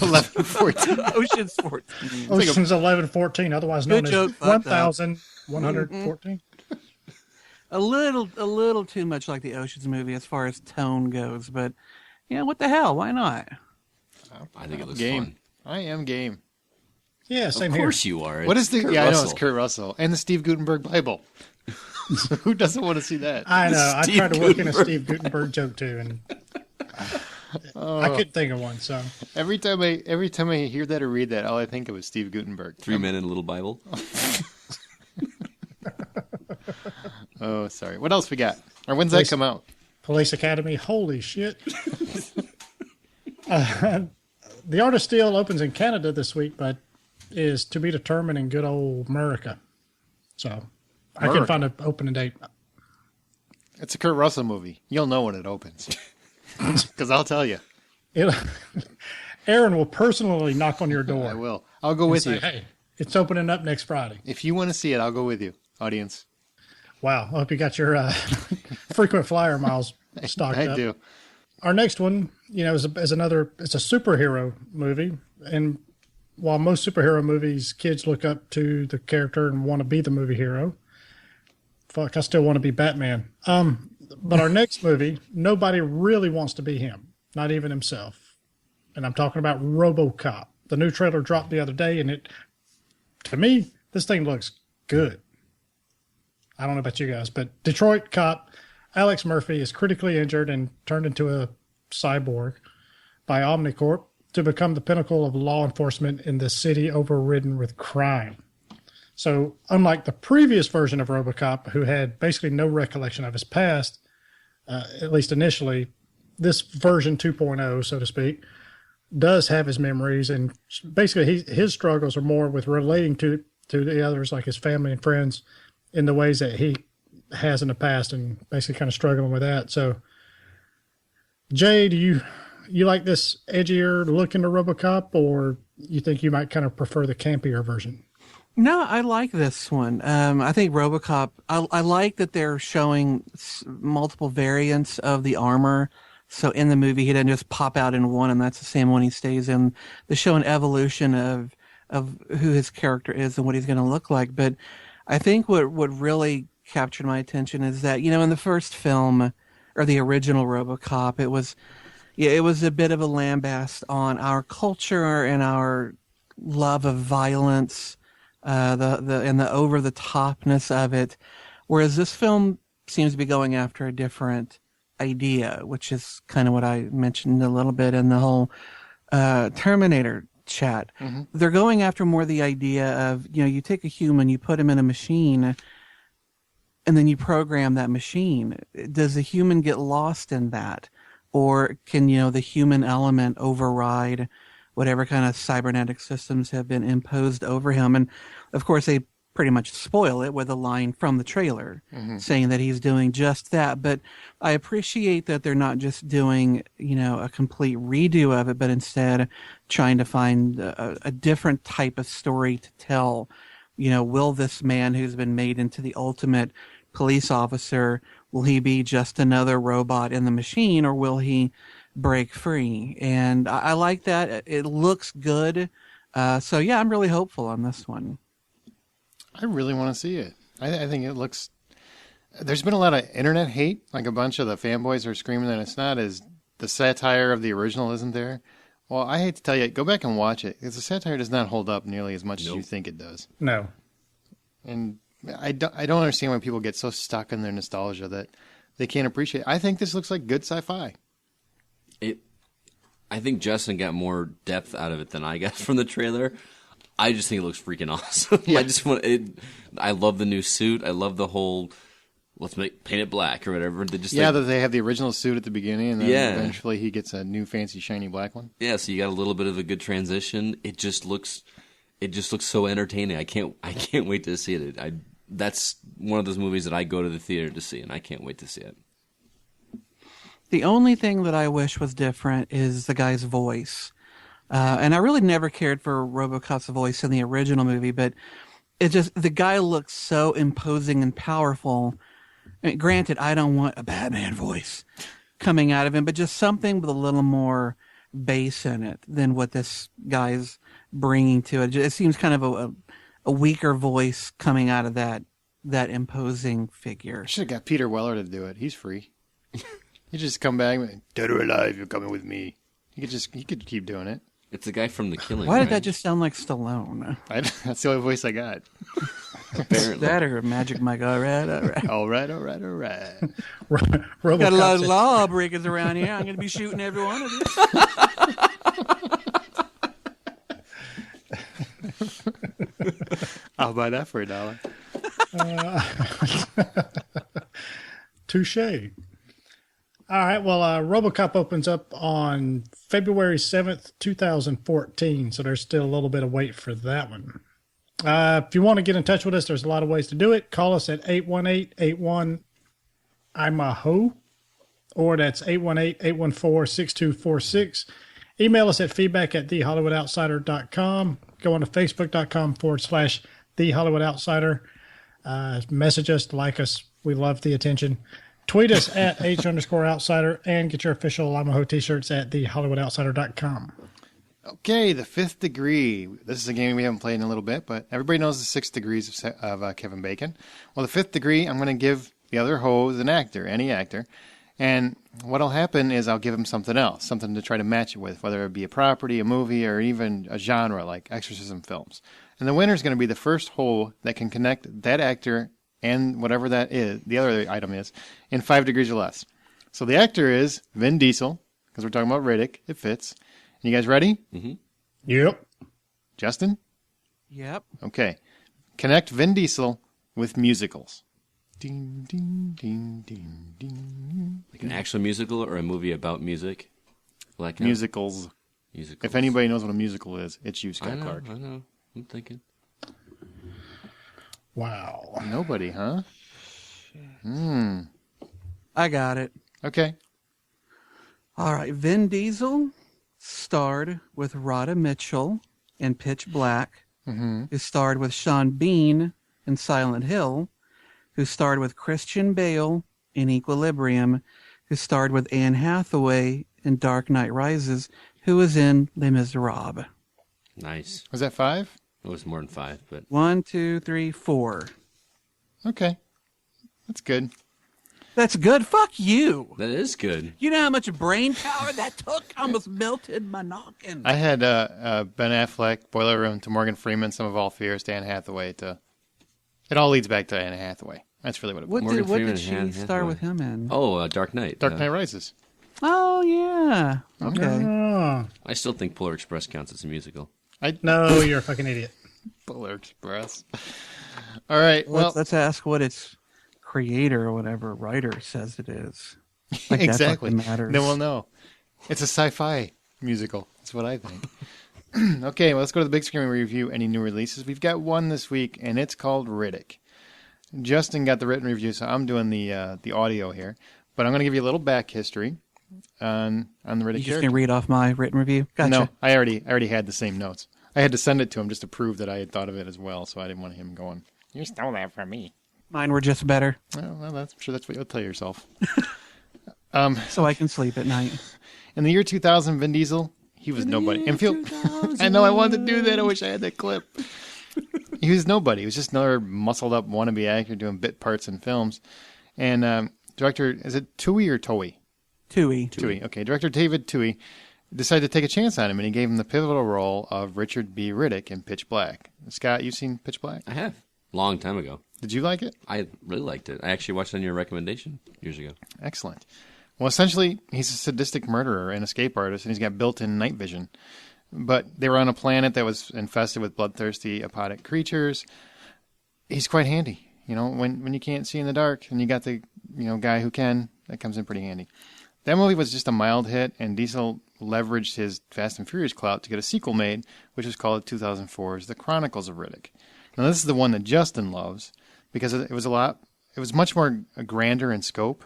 11, 14. Ocean's 14. Ocean's 1114, otherwise known Good joke, as fucked up. 1114. A little too much like the Ocean's movie as far as tone goes, but, what the hell? Why not? I think it looks game. fun. I am game. Yeah, same Of here. course you are. What is the? Kurt Yeah, I know Russell. it's Kurt Russell and the Steve Gutenberg Bible. Who doesn't want to see that? I know. I Steve tried to work in a Gutenberg. Steve Gutenberg joke too, and I couldn't think of one. So Every time I hear that or read that, all I think of is Steve Gutenberg. 3 Men in a Little Bible. Oh, sorry. What else we got? Or when's that come out? Police Academy, holy shit! The Art of Steal opens in Canada this week, but is to be determined in good old America. So I can find an opening date. It's a Kurt Russell movie. You'll know when it opens. Because I'll tell you. Aaron will personally knock on your door. I will. I'll go with Say, you. hey, it's opening up next Friday. If you want to see it, I'll go with you, audience. Wow. I hope you got your frequent flyer miles stocked up. I do. Our next one, is another, it's a superhero movie. And while most superhero movies, kids look up to the character and want to be the movie hero. Fuck, I still want to be Batman. But our next movie, nobody really wants to be him, not even himself. And I'm talking about Robocop. The new trailer dropped the other day, and to me, this thing looks good. I don't know about you guys, but Detroit cop Alex Murphy is critically injured and turned into a cyborg by Omnicorp to become the pinnacle of law enforcement in the city overridden with crime. So unlike the previous version of Robocop, who had basically no recollection of his past, at least initially, this version 2.0, so to speak, does have his memories. And basically his struggles are more with relating to the others, like his family and friends, in the ways that he has in the past, and basically kind of struggling with that. So, Jay, do you like this edgier look into Robocop, or you think you might kind of prefer the campier version? No, I like this one. I think Robocop, I like that they're showing multiple variants of the armor. So in the movie, he doesn't just pop out in one, and that's the same one he stays in. They show an evolution of who his character is and what he's going to look like. But I think what really captured my attention is that, in the first film, or the original Robocop, it was a bit of a lambast on our culture and our love of violence. and the over the topness of it, whereas this film seems to be going after a different idea, which is kind of what I mentioned a little bit in the whole Terminator chat. Mm-hmm. They're going after more the idea of, you take a human, you put him in a machine, and then you program that machine. Does the human get lost in that? Or can, the human element override whatever kind of cybernetic systems have been imposed over him? And, of course, they pretty much spoil it with a line from the trailer saying that he's doing just that. But I appreciate that they're not just doing, a complete redo of it, but instead trying to find a different type of story to tell. Will this man who's been made into the ultimate police officer, will he be just another robot in the machine, or will he break free? And I like that. It looks good. So, yeah, I'm really hopeful on this one. I really want to see it. I think it looks... There's been a lot of internet hate. Like a bunch of the fanboys are screaming that it's not as... The satire of the original isn't there. Well, I hate to tell you, go back and watch it, because the satire does not hold up nearly as much as you think it does. No. And I don't understand why people get so stuck in their nostalgia that they can't appreciate it. I think this looks like good sci-fi. I think Justin got more depth out of it than I got from the trailer. I just think it looks freaking awesome. Yeah. I love the new suit. I love the whole paint it black or whatever. That they have the original suit at the beginning, and then eventually he gets a new fancy shiny black one. Yeah, so you got a little bit of a good transition. It just looks so entertaining. I can't wait to see it. That's one of those movies that I go to the theater to see, and I can't wait to see it. The only thing that I wish was different is the guy's voice. And I really never cared for RoboCop's voice in the original movie, but the guy looks so imposing and powerful. I mean, granted, I don't want a Batman voice coming out of him, but just something with a little more bass in it than what this guy's bringing to it. It seems kind of a weaker voice coming out of that imposing figure. Should have got Peter Weller to do it. He's free. He just come back and dead or alive, you're coming with me. He could keep doing it. It's the guy from The Killing. Why did that just sound like Stallone? That's the only voice I got. Apparently. That or Magic Mike. All right. all right. Got a lot of lawbreakers around here. I'm going to be shooting every one of you. I'll buy that for $1. Touche. All right, well, Robocop opens up on February 7th, 2014, so there's still a little bit of wait for that one. If you want to get in touch with us, there's a lot of ways to do it. Call us at 818-81-IMAHO, or that's 818-814-6246. Email us at feedback@thehollywoodoutsider.com. Go on to facebook.com/thehollywoodoutsider. Message us, like us. We love the attention. Tweet us at H_outsider and get your official Imaho t-shirts at thehollywoodoutsider.com. Okay, The Fifth Degree. This is a game we haven't played in a little bit, but everybody knows the 6 degrees of Kevin Bacon. Well, The Fifth Degree, I'm going to give the other host an actor, any actor. And what'll happen is I'll give him something else, something to try to match it with, whether it be a property, a movie, or even a genre like exorcism films. And the winner is going to be the first hole that can connect that actor and whatever that is, the other item is, in 5 degrees or less. So the actor is Vin Diesel, because we're talking about Riddick. It fits. You guys ready? Mm-hmm. Yep. Justin? Yep. Okay. Connect Vin Diesel with musicals. Ding, ding, ding, ding, ding. Like an actual musical or a movie about music? Like musicals. Musicals. If anybody knows what a musical is, it's you, Scott Clark. I know. I'm thinking. Wow. Nobody, huh? I got it. Okay. All right. Vin Diesel starred with Rhoda Mitchell in Pitch Black, who starred with Sean Bean in Silent Hill, who starred with Christian Bale in Equilibrium, who starred with Anne Hathaway in Dark Knight Rises, who was in Les Miserables. Nice. Was that 5? It was more than 5, but 1, 2, 3, 4. Okay. That's good. That's good. Fuck you. That is good. You know how much brain power that took? Almost melted my noggin. I had Ben Affleck, Boiler Room to Morgan Freeman, Some of All Fears, to Anne Hathaway. It all leads back to Anne Hathaway. That's really what it was. What did she star with him in? Oh, Dark Knight. Dark Knight Rises. Oh, yeah. Okay. Oh, I still think Polar Express counts as a musical. no, you're a fucking idiot. Polar Express. All right. Well, Let's ask what its creator or whatever writer says it is. Like exactly. That matters. Then we'll know. It's a sci-fi musical. That's what I think. Okay, well, let's go to the big screen and review any new releases. We've got one this week, and it's called Riddick. Justin got the written review, so I'm doing the audio here. But I'm going to give you a little back history on the Riddick You just character. going to read off my written review? Gotcha. No, I already had the same notes. I had to send it to him just to prove that I had thought of it as well, so I didn't want him going, "You stole that from me." Mine were just better. Well, I'm sure that's what you'll tell yourself. So I can sleep at night. In the year 2000, Vin Diesel, he was nobody. And I know I wanted to do that. I wish I had that clip. He was nobody. He was just another muscled-up wannabe actor doing bit parts in films. And director, is it Tui or Toei? Tui. Tui. Okay, director David Tui decided to take a chance on him, and he gave him the pivotal role of Richard B. Riddick in Pitch Black. Scott, you've seen Pitch Black? I have. Long time ago. Did you like it? I really liked it. I actually watched it on your recommendation years ago. Excellent. Well, essentially, he's a sadistic murderer and escape artist, and he's got built-in night vision. But they were on a planet that was infested with bloodthirsty, apodic creatures. He's quite handy. You know, when you can't see in the dark, and you got the guy who can, that comes in pretty handy. That movie was just a mild hit, and Diesel leveraged his Fast and Furious clout to get a sequel made, which was called 2004's The Chronicles of Riddick. Now, this is the one that Justin loves, because it was much more grander in scope.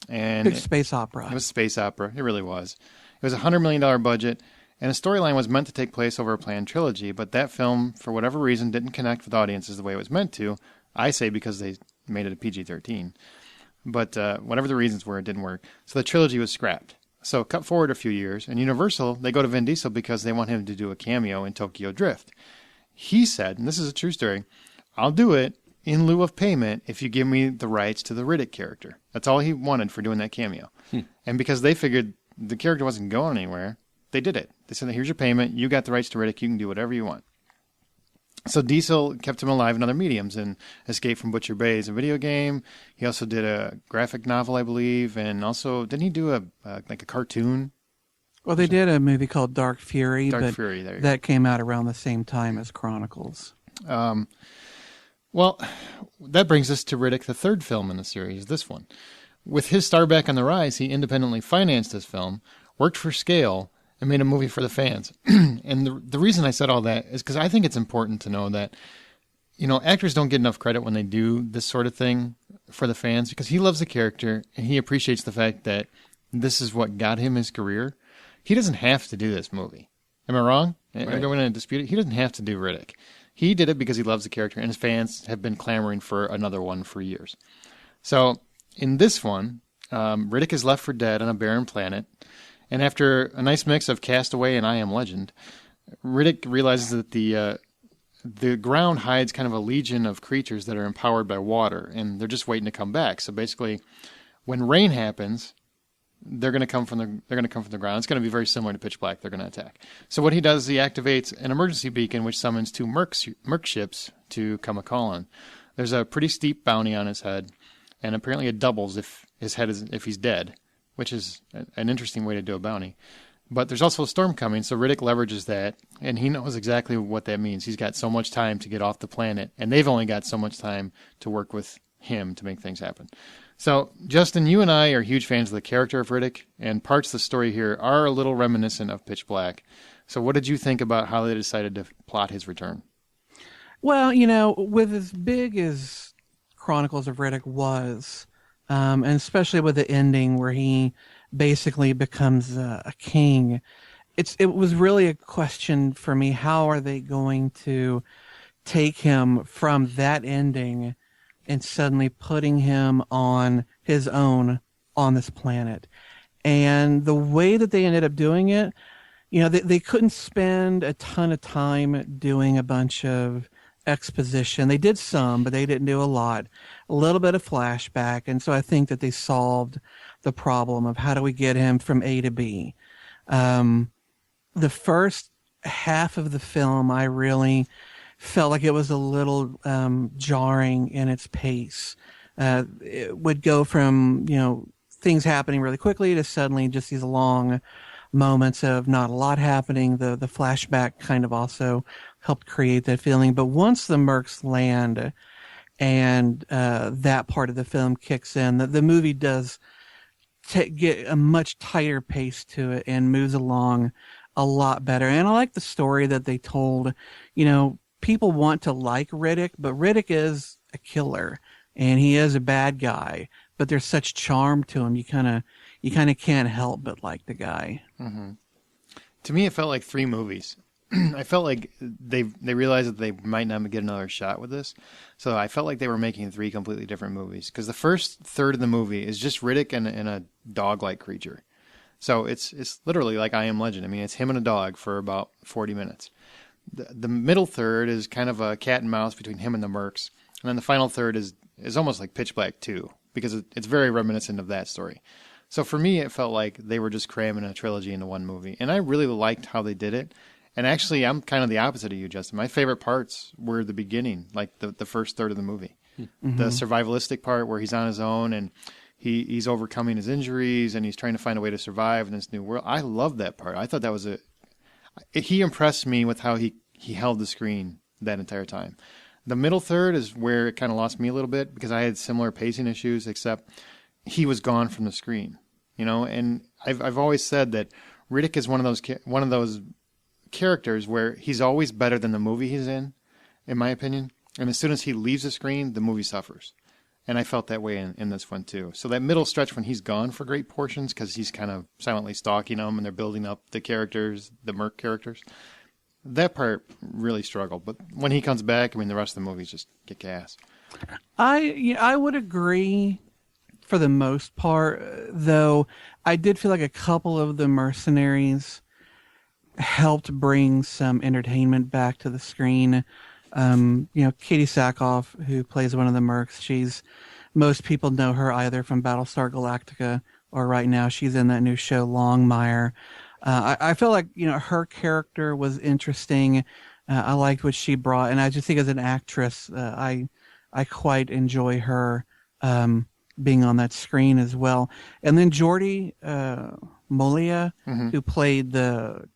And Big space opera. It was space opera. It really was. It was a $100 million budget, and the storyline was meant to take place over a planned trilogy, but that film, for whatever reason, didn't connect with audiences the way it was meant to. I say because they made it a PG-13. But whatever the reasons were, it didn't work. So the trilogy was scrapped. So cut forward a few years, and Universal, they go to Vin Diesel because they want him to do a cameo in Tokyo Drift. He said, and this is a true story, "I'll do it in lieu of payment if you give me the rights to the Riddick character." That's all he wanted for doing that cameo. And because they figured the character wasn't going anywhere, they did it. They said, "Here's your payment. You got the rights to Riddick. You can do whatever you want." So Diesel kept him alive in other mediums, and Escape from Butcher Bay is a video game. He also did a graphic novel, I believe, and also, didn't he do a cartoon? Well, they did a movie called Dark Fury, Dark but Fury, there you that came out around the same time as Chronicles. Well, that brings us to Riddick, the third film in the series, this one. With his star back on the rise, he independently financed this film, worked for scale, and made a movie for the fans. And the reason I said all that is because I think it's important to know that, actors don't get enough credit when they do this sort of thing for the fans, because he loves the character, and he appreciates the fact that this is what got him his career. He doesn't have to do this movie. Am I wrong? Right. Are we going to dispute it? He doesn't have to do Riddick. He did it because he loves the character, and his fans have been clamoring for another one for years. So, in this one, Riddick is left for dead on a barren planet, and after a nice mix of Castaway and I Am Legend, Riddick realizes that the ground hides kind of a legion of creatures that are empowered by water, and they're just waiting to come back. So basically, when rain happens, they're going to come from the ground. It's going to be very similar to Pitch Black. They're going to attack. So what he does is he activates an emergency beacon, which summons two merc ships to come a-calling. There's a pretty steep bounty on his head, and apparently it doubles if he's dead, which is an interesting way to do a bounty. But there's also a storm coming, so Riddick leverages that, and he knows exactly what that means. He's got so much time to get off the planet, and they've only got so much time to work with him to make things happen. So, Justin, you and I are huge fans of the character of Riddick, and parts of the story here are a little reminiscent of Pitch Black. So what did you think about how they decided to plot his return? Well, with as big as Chronicles of Riddick was, and especially with the ending where he basically becomes a king, it was really a question for me, how are they going to take him from that ending and suddenly putting him on his own on this planet? And the way that they ended up doing it, they couldn't spend a ton of time doing a bunch of exposition. They did some, but they didn't do a lot. A little bit of flashback, and so I think that they solved the problem of how do we get him from A to B. The first half of the film, I really felt like it was a little jarring in its pace. It would go from, things happening really quickly to suddenly just these long moments of not a lot happening. The flashback kind of also helped create that feeling. But once the Mercs land and that part of the film kicks in, the movie does get a much tighter pace to it and moves along a lot better. And I like the story that they told. People want to like Riddick, but Riddick is a killer and he is a bad guy, but there's such charm to him. You kind of can't help but like the guy. Mm-hmm. To me, it felt like 3 movies. I felt like they realized that they might not get another shot with this. So I felt like they were making 3 completely different movies. Because the first third of the movie is just Riddick and a dog-like creature. So it's literally like I Am Legend. I mean, it's him and a dog for about 40 minutes. The middle third is kind of a cat and mouse between him and the Mercs. And then the final third is almost like Pitch Black 2. Because it's very reminiscent of that story. So for me, it felt like they were just cramming a trilogy into one movie. And I really liked how they did it. And actually, I'm kind of the opposite of you, Justin. My favorite parts were the beginning, like the first third of the movie. Mm-hmm. The survivalistic part where he's on his own and he's overcoming his injuries and he's trying to find a way to survive in this new world. I love that part. I thought that was he impressed me with how he held the screen that entire time. The middle third is where it kind of lost me a little bit because I had similar pacing issues, except he was gone from the screen, and I've always said that Riddick is one of those characters where he's always better than the movie he's in my opinion. And as soon as he leaves the screen, the movie suffers. And I felt that way in this one too. So that middle stretch when he's gone for great portions because he's kind of silently stalking them and they're building up the characters, the Merc characters, that part really struggled. But when he comes back, the rest of the movies just kick ass. I would agree for the most part, though I did feel like a couple of the mercenaries helped bring some entertainment back to the screen. Katie Sackhoff, who plays one of the Mercs, most people know her either from Battlestar Galactica or right now she's in that new show Longmire. I feel like, her character was interesting. I liked what she brought, and I just think as an actress, I quite enjoy her being on that screen as well. And then Jordi Molia, mm-hmm. who played the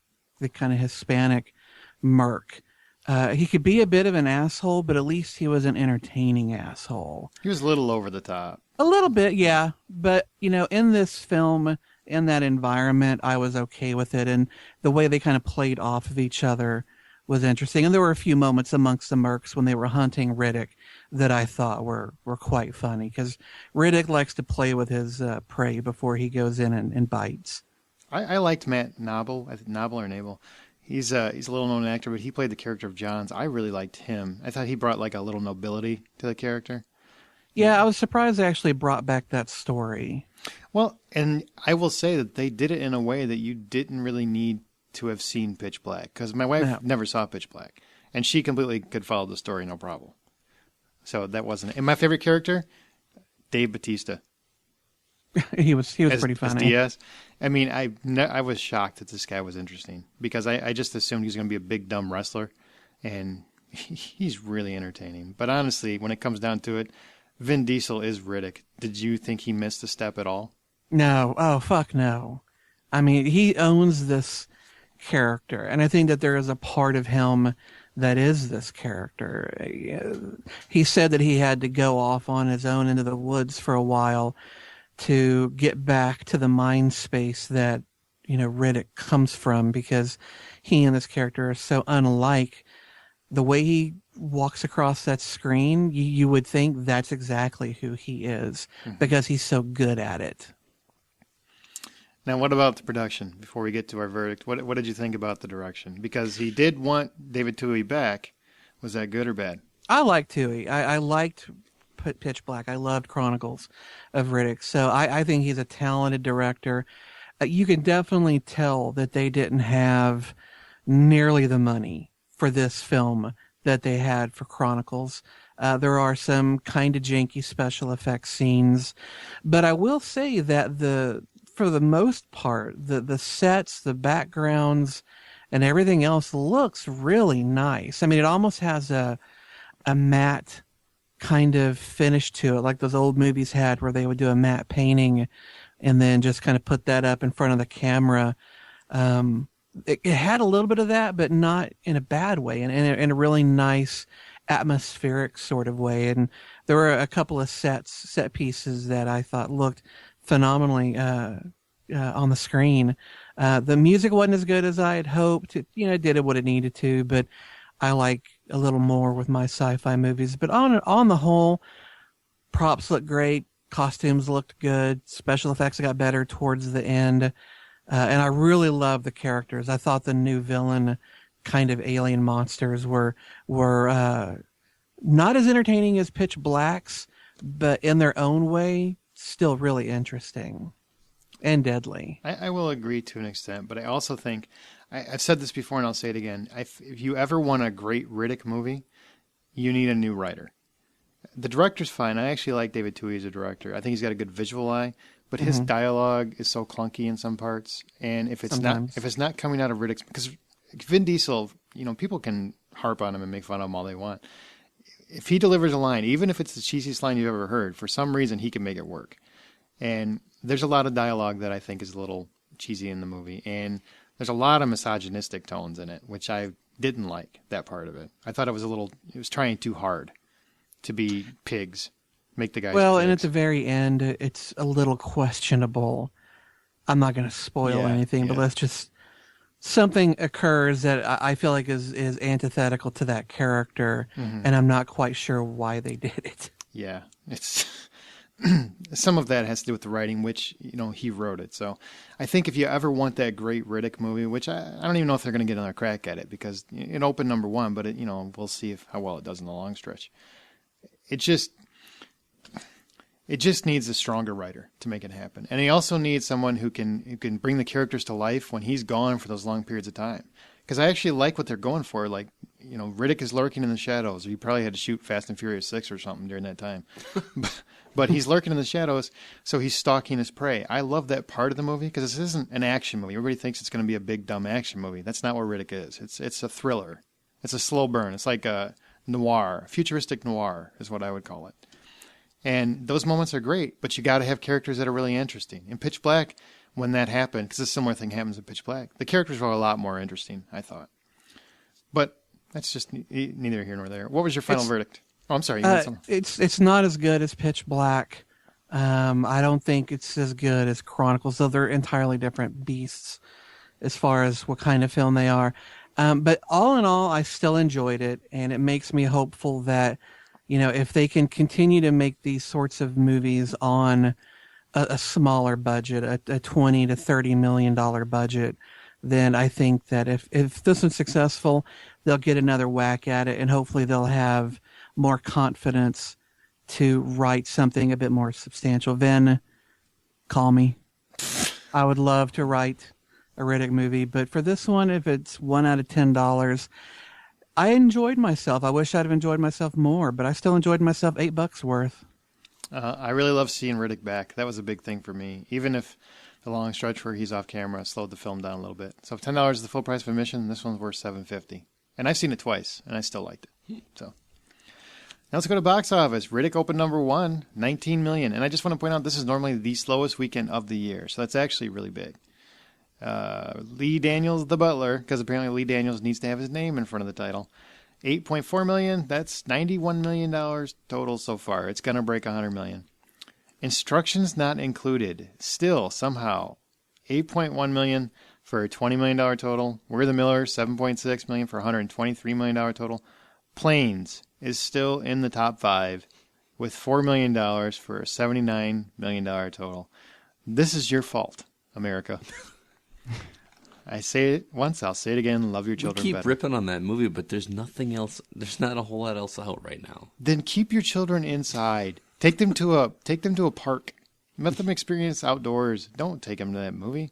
kind of Hispanic Merc. He could be a bit of an asshole, but at least he was an entertaining asshole. He was a little over the top. A little bit, yeah. But, in this film, in that environment, I was okay with it. And the way they kind of played off of each other was interesting. And there were a few moments amongst the Mercs when they were hunting Riddick that I thought were quite funny. Because Riddick likes to play with his prey before he goes in and bites. I liked Matt Nobel. I think Nobel or Nabel. He's a little-known actor, but he played the character of Johns. I really liked him. I thought he brought like a little nobility to the character. Yeah, I was surprised they actually brought back that story. Well, and I will say that they did it in a way that you didn't really need to have seen Pitch Black, because my wife never saw Pitch Black, and she completely could follow the story, no problem. So that wasn't it. And my favorite character, Dave Bautista. he was pretty funny. As Diaz. I was shocked that this guy was interesting because I just assumed he was going to be a big dumb wrestler, and he's really entertaining. But honestly, when it comes down to it, Vin Diesel is Riddick. Did you think he missed a step at all? No. Oh, fuck no. He owns this character, and I think that there is a part of him that is this character. He said that he had to go off on his own into the woods for a while to get back to the mind space that, Riddick comes from, because he and this character are so unlike. The way he walks across that screen, you would think that's exactly who he is, mm-hmm. because he's so good at it. Now, what about the production? Before we get to our verdict, what did you think about the direction? Because he did want David Twohy back. Was that good or bad? I liked Twohy. I liked Pitch Black. I loved Chronicles of Riddick. So I think he's a talented director. You can definitely tell that they didn't have nearly the money for this film that they had for Chronicles. There are some kind of janky special effects scenes, but I will say that for the most part, the sets, the backgrounds, and everything else looks really nice. I mean, it almost has a matte kind of finish to it, like those old movies had where they would do a matte painting and then just kind of put that up in front of the camera. It had a little bit of that, but not in a bad way, in a really nice atmospheric sort of way. And there were a couple of set pieces that I thought looked phenomenally on the screen. The music wasn't as good as I had hoped. It did what it needed to, but I like a little more with my sci-fi movies. But on the whole, props looked great, costumes looked good, special effects got better towards the end, and I really loved the characters. I thought the new villain kind of alien monsters were not as entertaining as Pitch Black's, but in their own way, still really interesting and deadly. I will agree to an extent, but I also think, I've said this before and I'll say it again, if you ever want a great Riddick movie, you need a new writer. The director's fine. I actually like David Twohy as a director. I think he's got a good visual eye, but his dialogue is so clunky in some parts. And if it's not coming out of Riddick's, because Vin Diesel, people can harp on him and make fun of him all they want. If he delivers a line, even if it's the cheesiest line you've ever heard, for some reason he can make it work. And there's a lot of dialogue that I think is a little cheesy in the movie. And there's a lot of misogynistic tones in it, which I didn't like, that part of it. I thought it was trying too hard to be pigs, make the guys pigs. And at the very end, it's a little questionable. I'm not going to spoil anything, but let's just, something occurs that I feel like is antithetical to that character, and I'm not quite sure why they did it. Yeah, it's some of that has to do with the writing, which, he wrote it. So I think if you ever want that great Riddick movie, which I don't even know if they're going to get another crack at it, because it opened number one, but we'll see how well it does in the long stretch. It just needs a stronger writer to make it happen. And he also needs someone who can bring the characters to life when he's gone for those long periods of time. Because I actually like what they're going for. Like, Riddick is lurking in the shadows. He probably had to shoot Fast and Furious 6 or something during that time. But he's lurking in the shadows, so he's stalking his prey. I love that part of the movie because this isn't an action movie. Everybody thinks it's going to be a big, dumb action movie. That's not what Riddick is. It's a thriller. It's a slow burn. It's like a noir. Futuristic noir is what I would call it. And those moments are great, but you got to have characters that are really interesting. In Pitch Black, when that happened, because a similar thing happens in Pitch Black, the characters were a lot more interesting, I thought. But that's just neither here nor there. What was your final verdict? Oh, I'm sorry. It's not as good as Pitch Black. I don't think it's as good as Chronicles, though they're entirely different beasts as far as what kind of film they are. But all in all, I still enjoyed it, and it makes me hopeful that, if they can continue to make these sorts of movies on a smaller budget, a $20 to $30 million budget, then I think that if this one's successful, they'll get another whack at it, and hopefully they'll have more confidence to write something a bit more substantial. Vin, call me. I would love to write a Riddick movie, but for this one, if it's $1 out of $10, I enjoyed myself. I wish I'd have enjoyed myself more, but I still enjoyed myself $8 worth. I really love seeing Riddick back. That was a big thing for me, even if the long stretch where he's off camera slowed the film down a little bit. So if $10 is the full price of admission, this one's worth $7.50. And I've seen it twice, and I still liked it. So now let's go to box office. Riddick opened number one, $19 million. And I just want to point out this is normally the slowest weekend of the year, so that's actually really big. Lee Daniels, the butler, because apparently Lee Daniels needs to have his name in front of the title. $8.4 million. That's $91 million total so far. It's going to break $100 million. Instructions not included. Still, somehow, $8.1 million for a $20 million total. We're the Miller, $7.6 million for a $123 million total. Planes is still in the top five with $4 million for a $79 million total. This is your fault, America. I say it once, I'll say it again. Love your children better. We keep ripping on that movie, but there's nothing else. There's not a whole lot else out right now. Then keep your children inside. Take them to a park. Let them experience outdoors. Don't take them to that movie.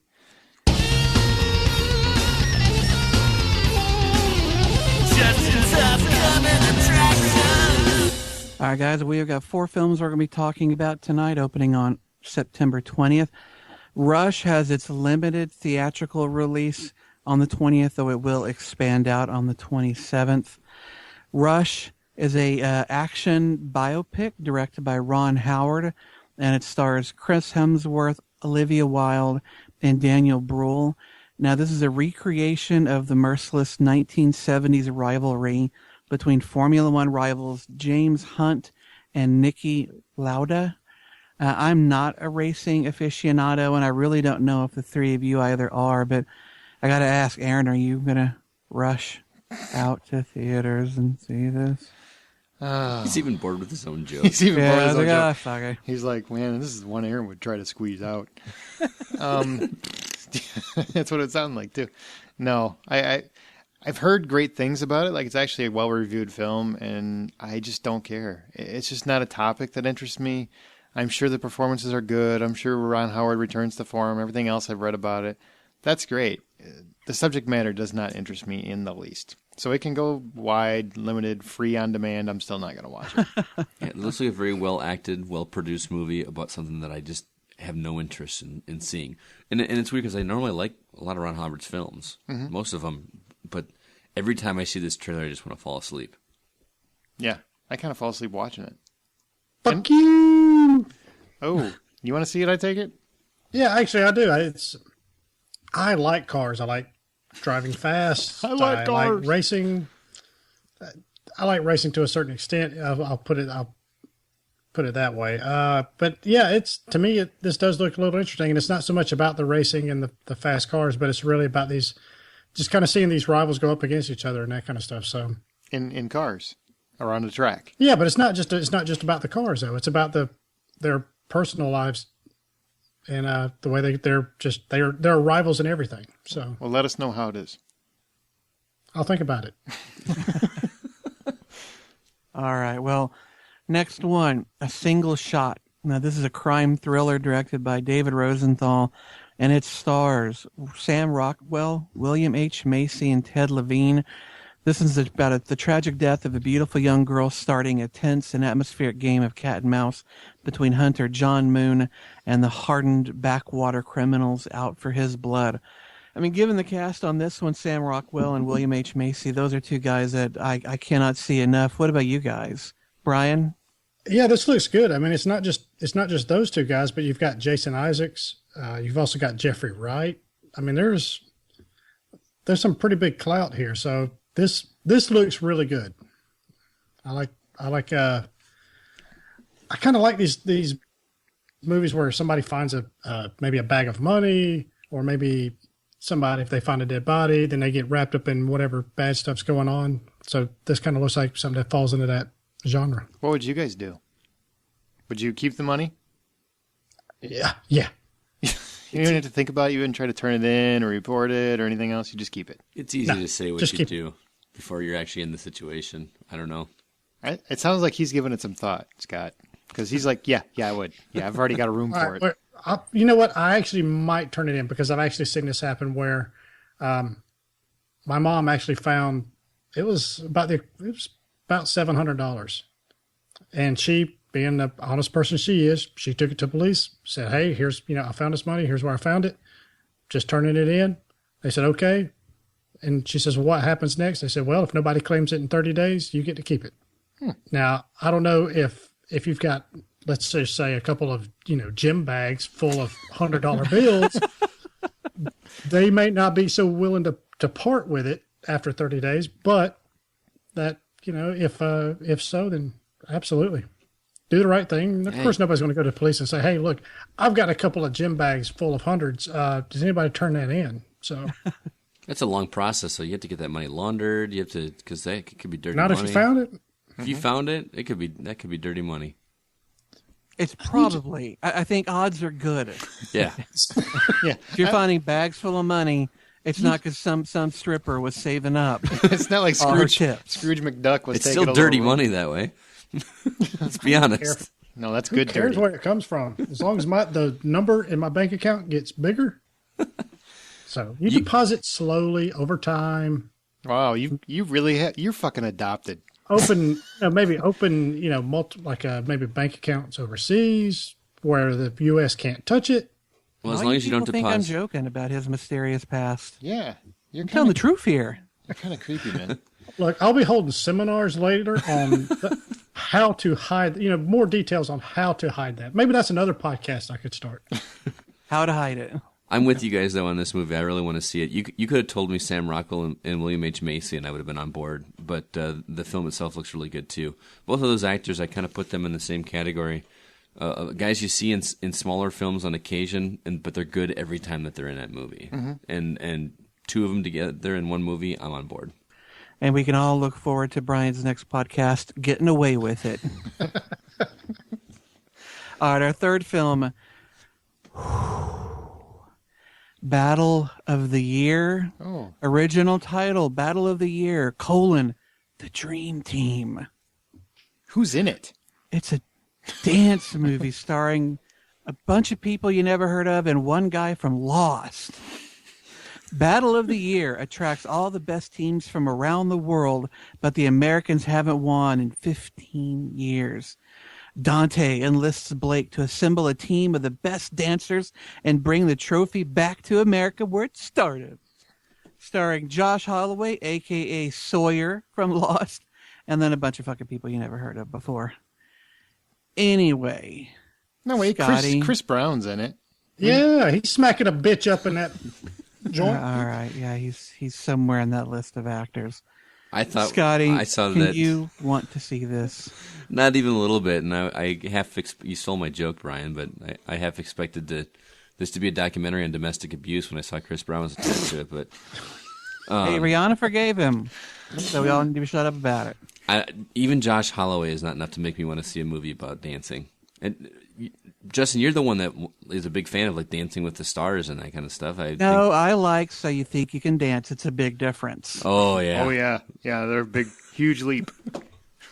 Just in time coming. All right, guys, we have got 4 films we're going to be talking about tonight, opening on September 20th. Rush has its limited theatrical release on the 20th, though it will expand out on the 27th. Rush is a action biopic directed by Ron Howard, and it stars Chris Hemsworth, Olivia Wilde, and Daniel Bruhl. Now, this is a recreation of the merciless 1970s rivalry between Formula One rivals James Hunt and Niki Lauda. I'm not a racing aficionado, and I really don't know if the three of you either are, but I got to ask, Aaron, are you going to rush out to theaters and see this? He's even bored with his own joke. He's even bored with his own joke. Fuck it. He's like, man, this is one Aaron would try to squeeze out. That's what it sounded like, too. No, I've heard great things about it. Like, it's actually a well-reviewed film, and I just don't care. It's just not a topic that interests me. I'm sure the performances are good. I'm sure Ron Howard returns to form. Everything else I've read about it, that's great. The subject matter does not interest me in the least. So it can go wide, limited, free on demand. I'm still not going to watch it. Yeah, it looks like a very well-acted, well-produced movie about something that I just have no interest in seeing. And it's weird because I normally like a lot of Ron Howard's films, most of them. But every time I see this trailer, I just want to fall asleep. Yeah, I kind of fall asleep watching it. Fuck you! Oh, you want to see it, I take it? Yeah, actually, I do. I like cars. I like driving fast. I like cars. Like racing. I like racing to a certain extent. I'll put it that way. But yeah, to me, this does look a little interesting, and it's not so much about the racing and the fast cars, but it's really about these, just kind of seeing these rivals go up against each other and that kind of stuff. So in cars or on the track. Yeah, but it's not just about the cars though. It's about their personal lives and the way they're rivals in everything. So Well, let us know how it is. I'll think about it. All right, well, next one, A Single Shot. Now, this is a crime thriller directed by David Rosenthal, and it stars Sam Rockwell, William H. Macy, and Ted Levine. This is about the tragic death of a beautiful young girl starting a tense and atmospheric game of cat and mouse between hunter John Moon and the hardened backwater criminals out for his blood. I mean, given the cast on this one, Sam Rockwell and William H. Macy, those are two guys that I cannot see enough. What about you guys? Brian? Yeah, this looks good. I mean, it's not just those two guys, but you've got Jason Isaacs. You've also got Jeffrey Wright. I mean, there's some pretty big clout here. So this looks really good. I kind of like these movies where somebody finds maybe a bag of money, or maybe somebody, if they find a dead body, then they get wrapped up in whatever bad stuff's going on. So this kind of looks like something that falls into that genre. What would you guys do? Would you keep the money? Yeah. You don't have to think about it. You wouldn't try to turn it in or report it or anything else. You just keep it. It's easy to say what you do before you're actually in the situation. I don't know. It sounds like he's given it some thought, Scott, because he's like, yeah, I would. Yeah, I've already got a room for it. You know what? I actually might turn it in because I've actually seen this happen where my mom actually found it was about $700, and she, being the honest person she is, she took it to police, said, hey, here's, I found this money. Here's where I found it. Just turning it in. They said, okay. And she says, well, what happens next? They said, well, if nobody claims it in 30 days, you get to keep it. Now, I don't know if you've got, let's just say, a couple of, gym bags full of $100 bills, they may not be so willing to part with it after 30 days, but that, if so, then absolutely. Do the right thing. Of course, nobody's going to go to the police and say, hey, look, I've got a couple of gym bags full of hundreds. Does anybody turn that in? So that's a long process. So you have to get that money laundered. You have to, because that could be dirty money. Not if you found it. If you found it, that could be dirty money. It's probably, I think odds are good. Yeah. Yeah. If you're finding bags full of money, it's not because some stripper was saving up. It's not like Scrooge Still McDuck was taking still dirty money that way. Let's be honest. No, that's Who good cares dirty. where it comes from? As long as the number in my bank account gets bigger. So you deposit slowly over time. Wow, you really you're fucking adopted. maybe open, maybe bank accounts overseas where the U.S. can't touch it. Well, as long as you don't think I'm deposit. joking about his mysterious past. Yeah. You're Telling the truth here. You're kind of creepy, man. Look, I'll be holding seminars later on how to hide, more details on how to hide that. Maybe that's another podcast I could start. How to hide it. I'm with you guys, though, on this movie. I really want to see it. You could have told me Sam Rockwell and William H. Macy, and I would have been on board. But the film itself looks really good, too. Both of those actors, I kind of put them in the same category. Guys you see in smaller films on occasion, but they're good every time that they're in that movie. Mm-hmm. And two of them together in one movie, I'm on board. And we can all look forward to Brian's next podcast, Getting Away with It. All right, our third film, Battle of the Year. Oh. Original title, Battle of the Year, The Dream Team. Who's in it? It's a dance movie starring a bunch of people you never heard of and one guy from Lost. Battle of the Year attracts all the best teams from around the world, but the Americans haven't won in 15 years. Dante enlists Blake to assemble a team of the best dancers and bring the trophy back to America where it started. Starring Josh Holloway, a.k.a. Sawyer from Lost, and then a bunch of fucking people you never heard of before. Anyway. No, wait, Chris Brown's in it. Yeah, he's smacking a bitch up in that joint. All right, yeah, he's somewhere in that list of actors. I thought, Scotty, I saw can that. you want to see this? Not even a little bit, and I half you stole my joke, Brian, but I half expected this to be a documentary on domestic abuse when I saw Chris Brown was attached to it. But hey, Rihanna forgave him, so we all need to shut up about it. Even Josh Holloway is not enough to make me want to see a movie about dancing. And Justin, you're the one that is a big fan of like Dancing with the Stars and that kind of stuff. I like So You Think You Can Dance. It's a big difference. Oh yeah. Oh yeah. Yeah, they're a big, huge leap.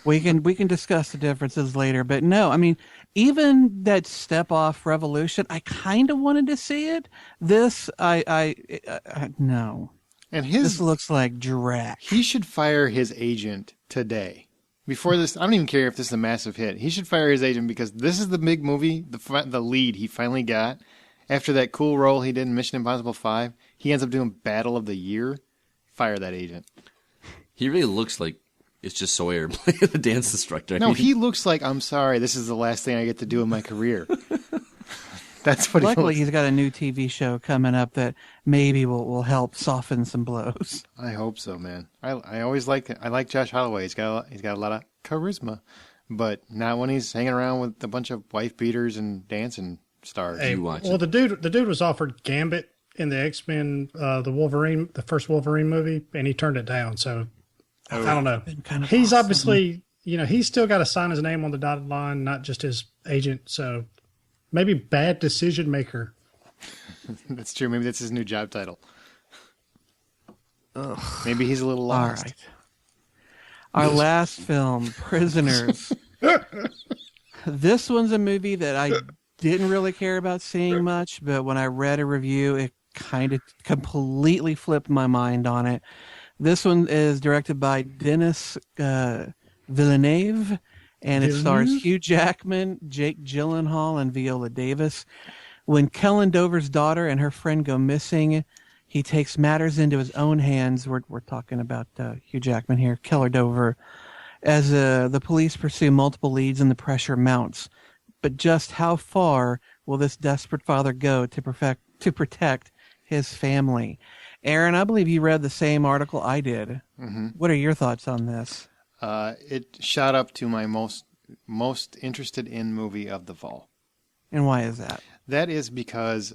We can discuss the differences later, but no, I mean, even that Step Off Revolution, I kind of wanted to see it. This, no. And this looks like drag. He should fire his agent today. Before this, I don't even care if this is a massive hit. He should fire his agent because this is the big movie, the lead he finally got. After that cool role he did in Mission Impossible 5, he ends up doing Battle of the Year. Fire that agent. He really looks like it's just Sawyer playing the dance instructor. No, he looks like, I'm sorry, this is the last thing I get to do in my career. That's what Luckily, he he's got a new TV show coming up that maybe will help soften some blows. I hope so, man. I always like Josh Holloway. He's got a lot of charisma, but not when he's hanging around with a bunch of wife beaters and dancing stars. Hey, the dude was offered Gambit in the X-Men, the first Wolverine movie, and he turned it down. So I don't know. He's awesome. Obviously, he's still got to sign his name on the dotted line, not just his agent. So. Maybe bad decision maker. That's true. Maybe that's his new job title. Ugh. Maybe he's a little lost. All right. Our last film, Prisoners. This one's a movie that I didn't really care about seeing much, but when I read a review, it kind of completely flipped my mind on it. This one is directed by Denis Villeneuve. And it stars Hugh Jackman, Jake Gyllenhaal, and Viola Davis. When Kellen Dover's daughter and her friend go missing, he takes matters into his own hands. We're talking about Hugh Jackman here, Keller Dover, as the police pursue multiple leads and the pressure mounts. But just how far will this desperate father go to protect his family? Aaron, I believe you read the same article I did. Mm-hmm. What are your thoughts on this? It shot up to my most interested in movie of the fall. And why is that? That is because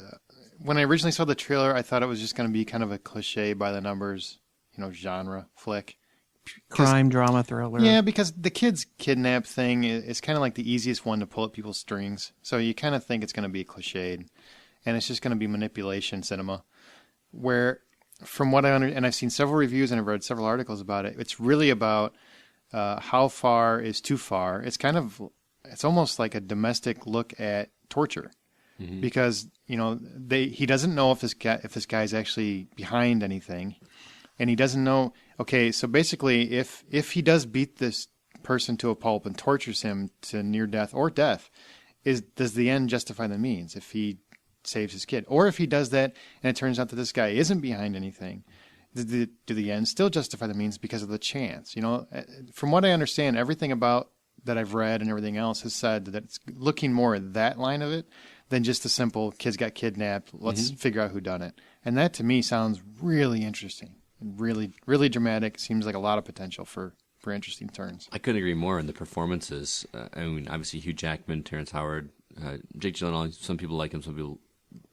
when I originally saw the trailer, I thought it was just going to be kind of a cliche by the numbers, genre flick. Crime, drama, thriller. Yeah, because the kids kidnap thing is kind of like the easiest one to pull at people's strings. So you kind of think it's going to be cliched. And it's just going to be manipulation cinema. Where, from what I understand, and I've seen several reviews and I've read several articles about it, it's really about how far is too far. It's almost like a domestic look at torture, because he doesn't know if this guy's actually behind anything, and he doesn't know. Okay, so basically, if he does beat this person to a pulp and tortures him to near death or death, does the end justify the means if he saves his kid? Or if he does that and it turns out that this guy isn't behind anything, do the ends still justify the means because of the chance? You know, from what I understand, everything about that I've read and everything else has said that it's looking more at that line of it than just a simple kids got kidnapped, let's figure out who done it. And that to me sounds really interesting, really, really dramatic. Seems like a lot of potential for interesting turns. I couldn't agree more on the performances. I mean, obviously Hugh Jackman, Terrence Howard, Jake Gyllenhaal. Some people like him, some people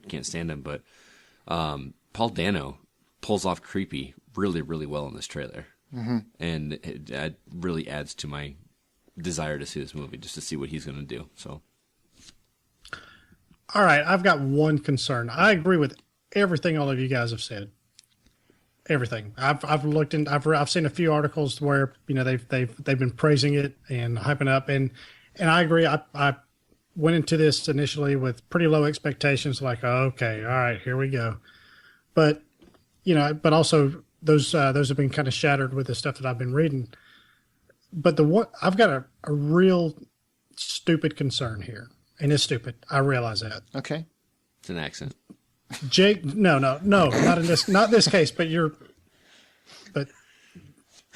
can't stand him. But Paul Dano pulls off creepy really, really well in this trailer, and it really adds to my desire to see this movie, just to see what he's going to do. So, all right, I've got one concern. I agree with everything all of you guys have said. Everything. I've looked in. I've seen a few articles where they've been praising it and hyping up, and I agree. I went into this initially with pretty low expectations, like, oh, okay, all right, here we go. But but also those have been kind of shattered with the stuff that I've been reading. But I've got a real stupid concern here, and it's stupid. I realize that. Okay, it's an accent. Jake, no, not this case, but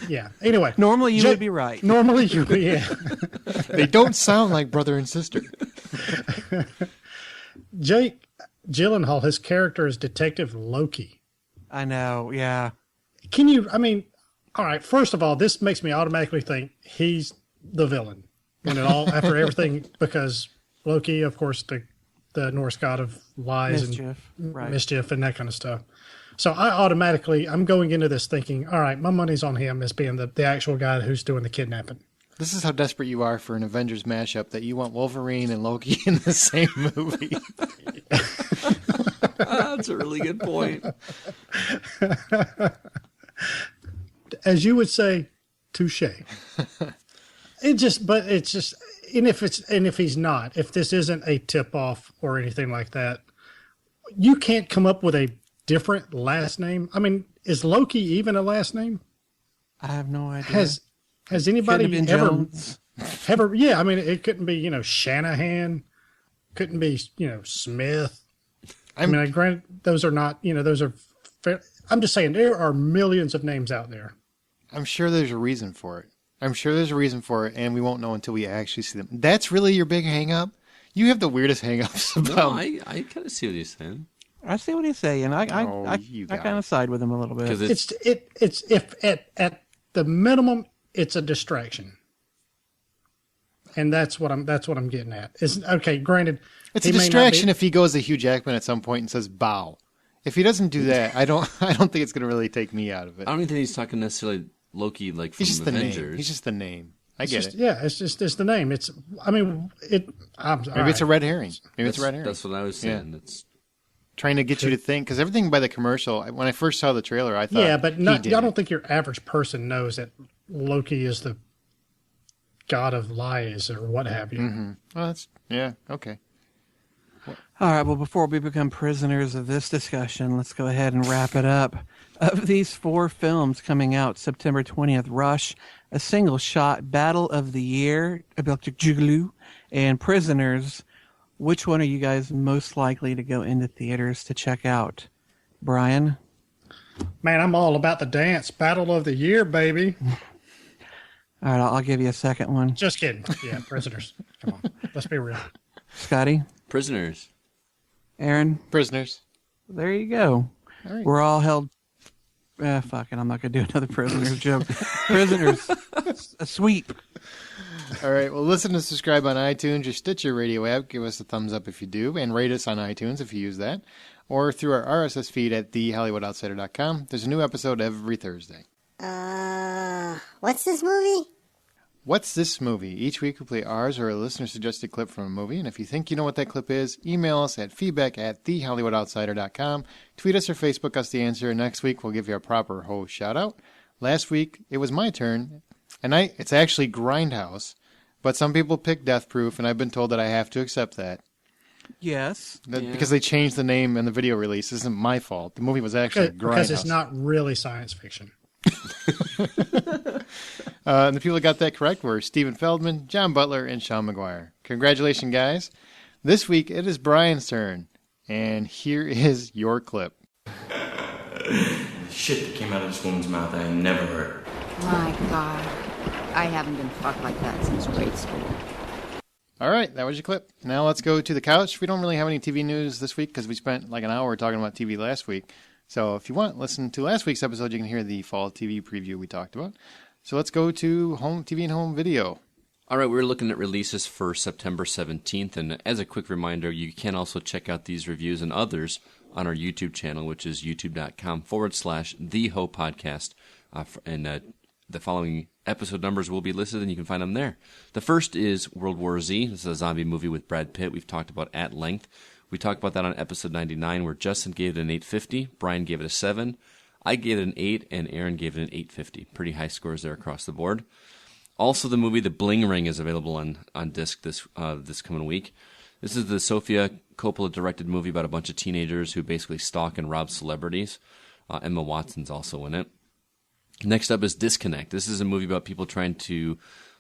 yeah. Anyway, normally you would be right. Normally you, yeah. They don't sound like brother and sister. Jake Gyllenhaal, his character is Detective Loki. I know, yeah. Can you? I mean, all right. First of all, this makes me automatically think he's the villain, after everything, because Loki, of course, the Norse god of lies mischief and that kind of stuff. So I'm going into this thinking, all right, my money's on him as being the actual guy who's doing the kidnapping. This is how desperate you are for an Avengers mashup, that you want Wolverine and Loki in the same movie. That's a really good point. As you would say, touche. And if he's not, if this isn't a tip-off or anything like that, you can't come up with a different last name. I mean, is Loki even a last name? I have no idea. Has anybody been ever? Jones. Yeah, I mean, it couldn't be Shanahan, couldn't be Smith. Granted, those are not those are. Fair, I'm just saying there are millions of names out there. I'm sure there's a reason for it. And we won't know until we actually see them. That's really your big hang-up? You have the weirdest hang-ups about... No, I kind of see what he's saying. I see what he's saying. I kind of side with him a little bit. It's if at the minimum, it's a distraction. And that's what I'm getting at. Okay, granted, it's a distraction if he goes to Hugh Jackman at some point and says bow. If he doesn't do that, I don't think it's going to really take me out of it. I don't even think he's talking necessarily Loki like from Avengers. He's just the name. I get it. Yeah, it's the name. Maybe it's a red herring. That's what I was saying. Yeah. It's trying to get you to think, because everything by the commercial, when I first saw the trailer, I thought, yeah, but I don't think your average person knows that Loki is the god of lies or what have you. Mm-hmm. Well, okay. All right, well, before we become prisoners of this discussion, let's go ahead and wrap it up. Of these 4 films coming out September 20th, Rush, A Single Shot, Battle of the Year, Electric Juggalo, and Prisoners, which one are you guys most likely to go into theaters to check out? Brian? Man, I'm all about the dance. Battle of the Year, baby. All right, I'll give you a second one. Just kidding. Yeah, Prisoners. Come on, let's be real. Scotty? Prisoners. Aaron? Prisoners. There you go. All right. We're all held... fuck it, I'm not going to do another Prisoners joke. Prisoners. A sweep. All right, well, listen and subscribe on iTunes or Stitcher Radio app. Give us a thumbs up if you do, and rate us on iTunes if you use that, or through our RSS feed at thehollywoodoutsiders.com. There's a new episode every Thursday. What's this movie? What's this movie? Each week we play ours or a listener-suggested clip from a movie, and if you think you know what that clip is, email us at feedback@thehollywoodoutsiders.com. Tweet us or Facebook us the answer, and next week we'll give you a proper host shout-out. Last week, it was my turn, and it's actually Grindhouse, but some people pick Death Proof, and I've been told that I have to accept that. Yes. Because they changed the name in the video release. It isn't my fault. The movie was actually Grindhouse. Because it's not really science fiction. And the people that got that correct were Stephen Feldman, John Butler, and Sean McGuire. Congratulations, guys. This week, it is Brian's turn. And here is your clip. Shit that came out of this woman's mouth I never heard. My God. I haven't been fucked like that since grade school. All right, that was your clip. Now let's go to the couch. We don't really have any TV news this week because we spent like an hour talking about TV last week. So if you want, listen to last week's episode. You can hear the fall TV preview we talked about. So let's go to home TV and home video. All right, we're looking at releases for September 17th. And as a quick reminder, you can also check out these reviews and others on our YouTube channel, which is youtube.com/TheHoPodcast. And the following episode numbers will be listed, and you can find them there. The first is World War Z. This is a zombie movie with Brad Pitt. We've talked about at length. We talked about that on episode 99, where Justin gave it an 850, Brian gave it a 7, I gave it an 8, and Aaron gave it an 850. Pretty high scores there across the board. Also, the movie The Bling Ring is available on disc this coming week. This is the Sofia Coppola-directed movie about a bunch of teenagers who basically stalk and rob celebrities. Emma Watson's also in it. Next up is Disconnect. This is a movie about people trying to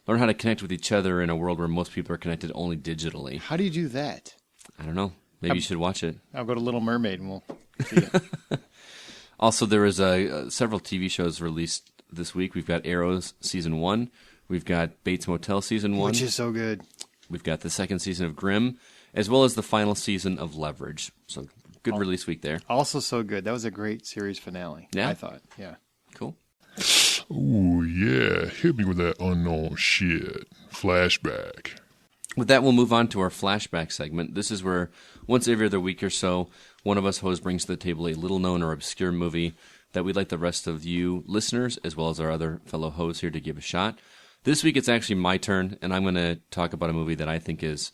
learn how to connect with each other in a world where most people are connected only digitally. How do you do that? I don't know. Maybe you should watch it. I'll go to Little Mermaid and we'll see it. Also, there is several TV shows released this week. We've got Arrows Season 1. We've got Bates Motel Season 1. Which is so good. We've got the second season of Grimm, as well as the final season of Leverage. So, good release week there. Also so good. That was a great series finale, Yeah? I thought. Yeah. Cool. Ooh, yeah. Hit me with that unknown shit. Flashback. With that, we'll move on to our flashback segment. This is where, once every other week or so, one of us hosts brings to the table a little-known or obscure movie that we'd like the rest of you listeners, as well as our other fellow hosts here, to give a shot. This week, it's actually my turn, and I'm going to talk about a movie that I think is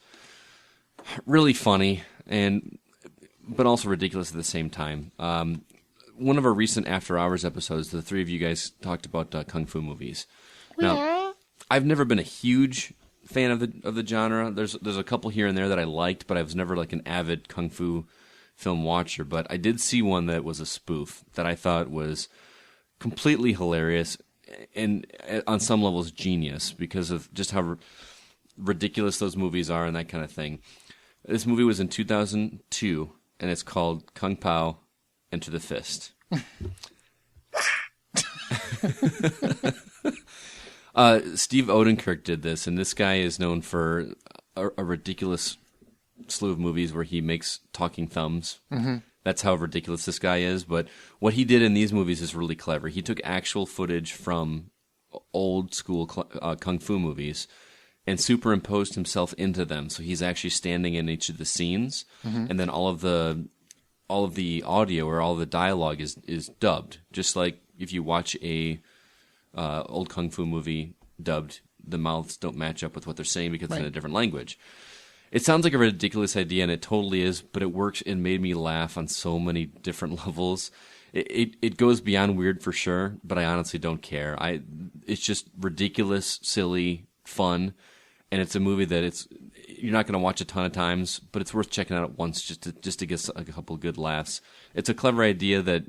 really funny, but also ridiculous at the same time. One of our recent After Hours episodes, the three of you guys talked about kung fu movies. Now, I've never been a huge fan of the genre. There's a couple here and there that I liked, but I was never like an avid kung fu film watcher. But I did see one that was a spoof that I thought was completely hilarious and on some levels genius because of just how ridiculous those movies are and that kind of thing. This movie was in 2002, and it's called Kung Pao Enter the Fist. Steve Odenkirk did this, and this guy is known for a ridiculous slew of movies where he makes talking thumbs. Mm-hmm. That's how ridiculous this guy is. But what he did in these movies is really clever. He took actual footage from old school kung fu movies and superimposed himself into them. So he's actually standing in each of the scenes, mm-hmm. and then all of the audio or all the dialogue is dubbed, just like if you watch a old kung fu movie dubbed, the mouths don't match up with what they're saying because it's in a different language. It sounds like a ridiculous idea, and it totally is, but it works. It made me laugh on so many different levels. It goes beyond weird for sure, but I honestly don't care. It's just ridiculous, silly, fun, and it's a movie that you're not going to watch a ton of times, but it's worth checking out at once just to get a couple of good laughs. It's a clever idea that,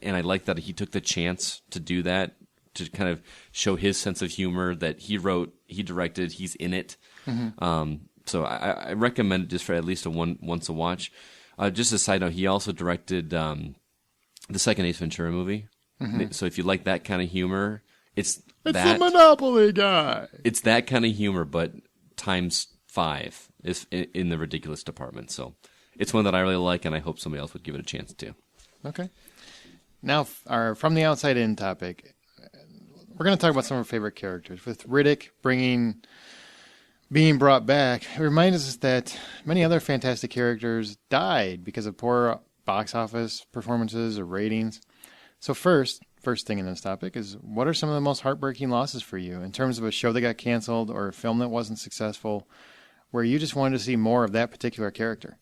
and I like that he took the chance to do that, to kind of show his sense of humor that he wrote, he directed, he's in it. Mm-hmm. So I recommend it just for at least once a watch. Just a side note, he also directed the second Ace Ventura movie. Mm-hmm. So if you like that kind of humor, it's the Monopoly guy. It's that kind of humor, but times 5 is in the ridiculous department. So it's one that I really like, and I hope somebody else would give it a chance too. Okay. Now, our From the Outside In topic. We're going to talk about some of our favorite characters. With Riddick being brought back, it reminds us that many other fantastic characters died because of poor box office performances or ratings. So first thing in this topic is, what are some of the most heartbreaking losses for you in terms of a show that got canceled or a film that wasn't successful where you just wanted to see more of that particular character?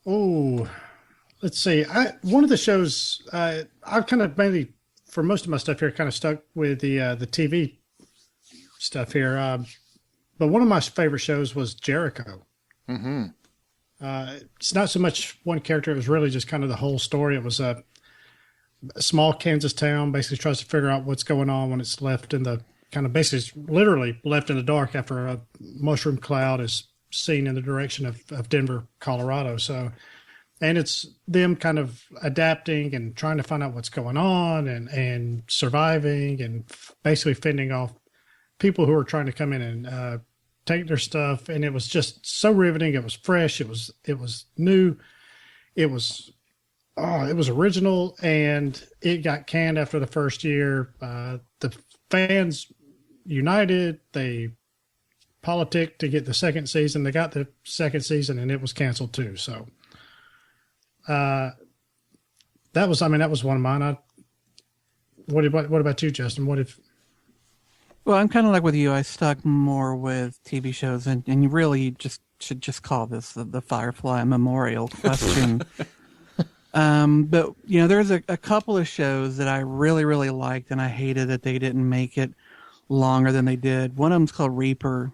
Oh, let's see. One of the shows I've kind of mainly, for most of my stuff here, kind of stuck with the TV stuff here. But one of my favorite shows was Jericho. Mm-hmm. It's not so much one character. It was really just kind of the whole story. It was a small Kansas town, basically tries to figure out what's going on when it's left in the kind of basically literally left in the dark after a mushroom cloud is seen in the direction of Denver, Colorado. So, and it's them kind of adapting and trying to find out what's going on and surviving and basically fending off people who are trying to come in and take their stuff. And it was just so riveting. It was fresh. It was new. It was original, and it got canned after the first year. The fans united. They politicked to get the second season. They got the second season, and it was canceled too. So that was one of mine. What about you, Justin? Well, I'm kind of like with you. I stuck more with TV shows, and you really should just call this the Firefly Memorial question. But there's a couple of shows that I really, really liked, and I hated that they didn't make it longer than they did. One of them's called Reaper.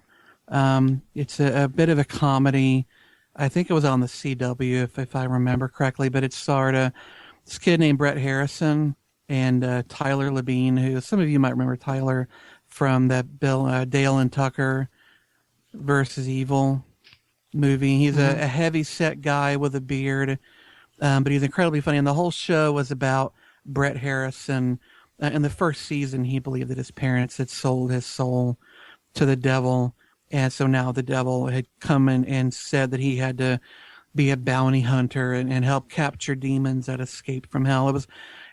It's a bit of a comedy. I think it was on the CW, if I remember correctly, but it starred this kid named Brett Harrison and Tyler Labine, who some of you might remember Tyler from that Dale and Tucker versus Evil movie. He's a heavy set guy with a beard, but he's incredibly funny. And the whole show was about Brett Harrison. In the first season, he believed that his parents had sold his soul to the devil. And so now the devil had come in and said that he had to be a bounty hunter and help capture demons that escaped from hell.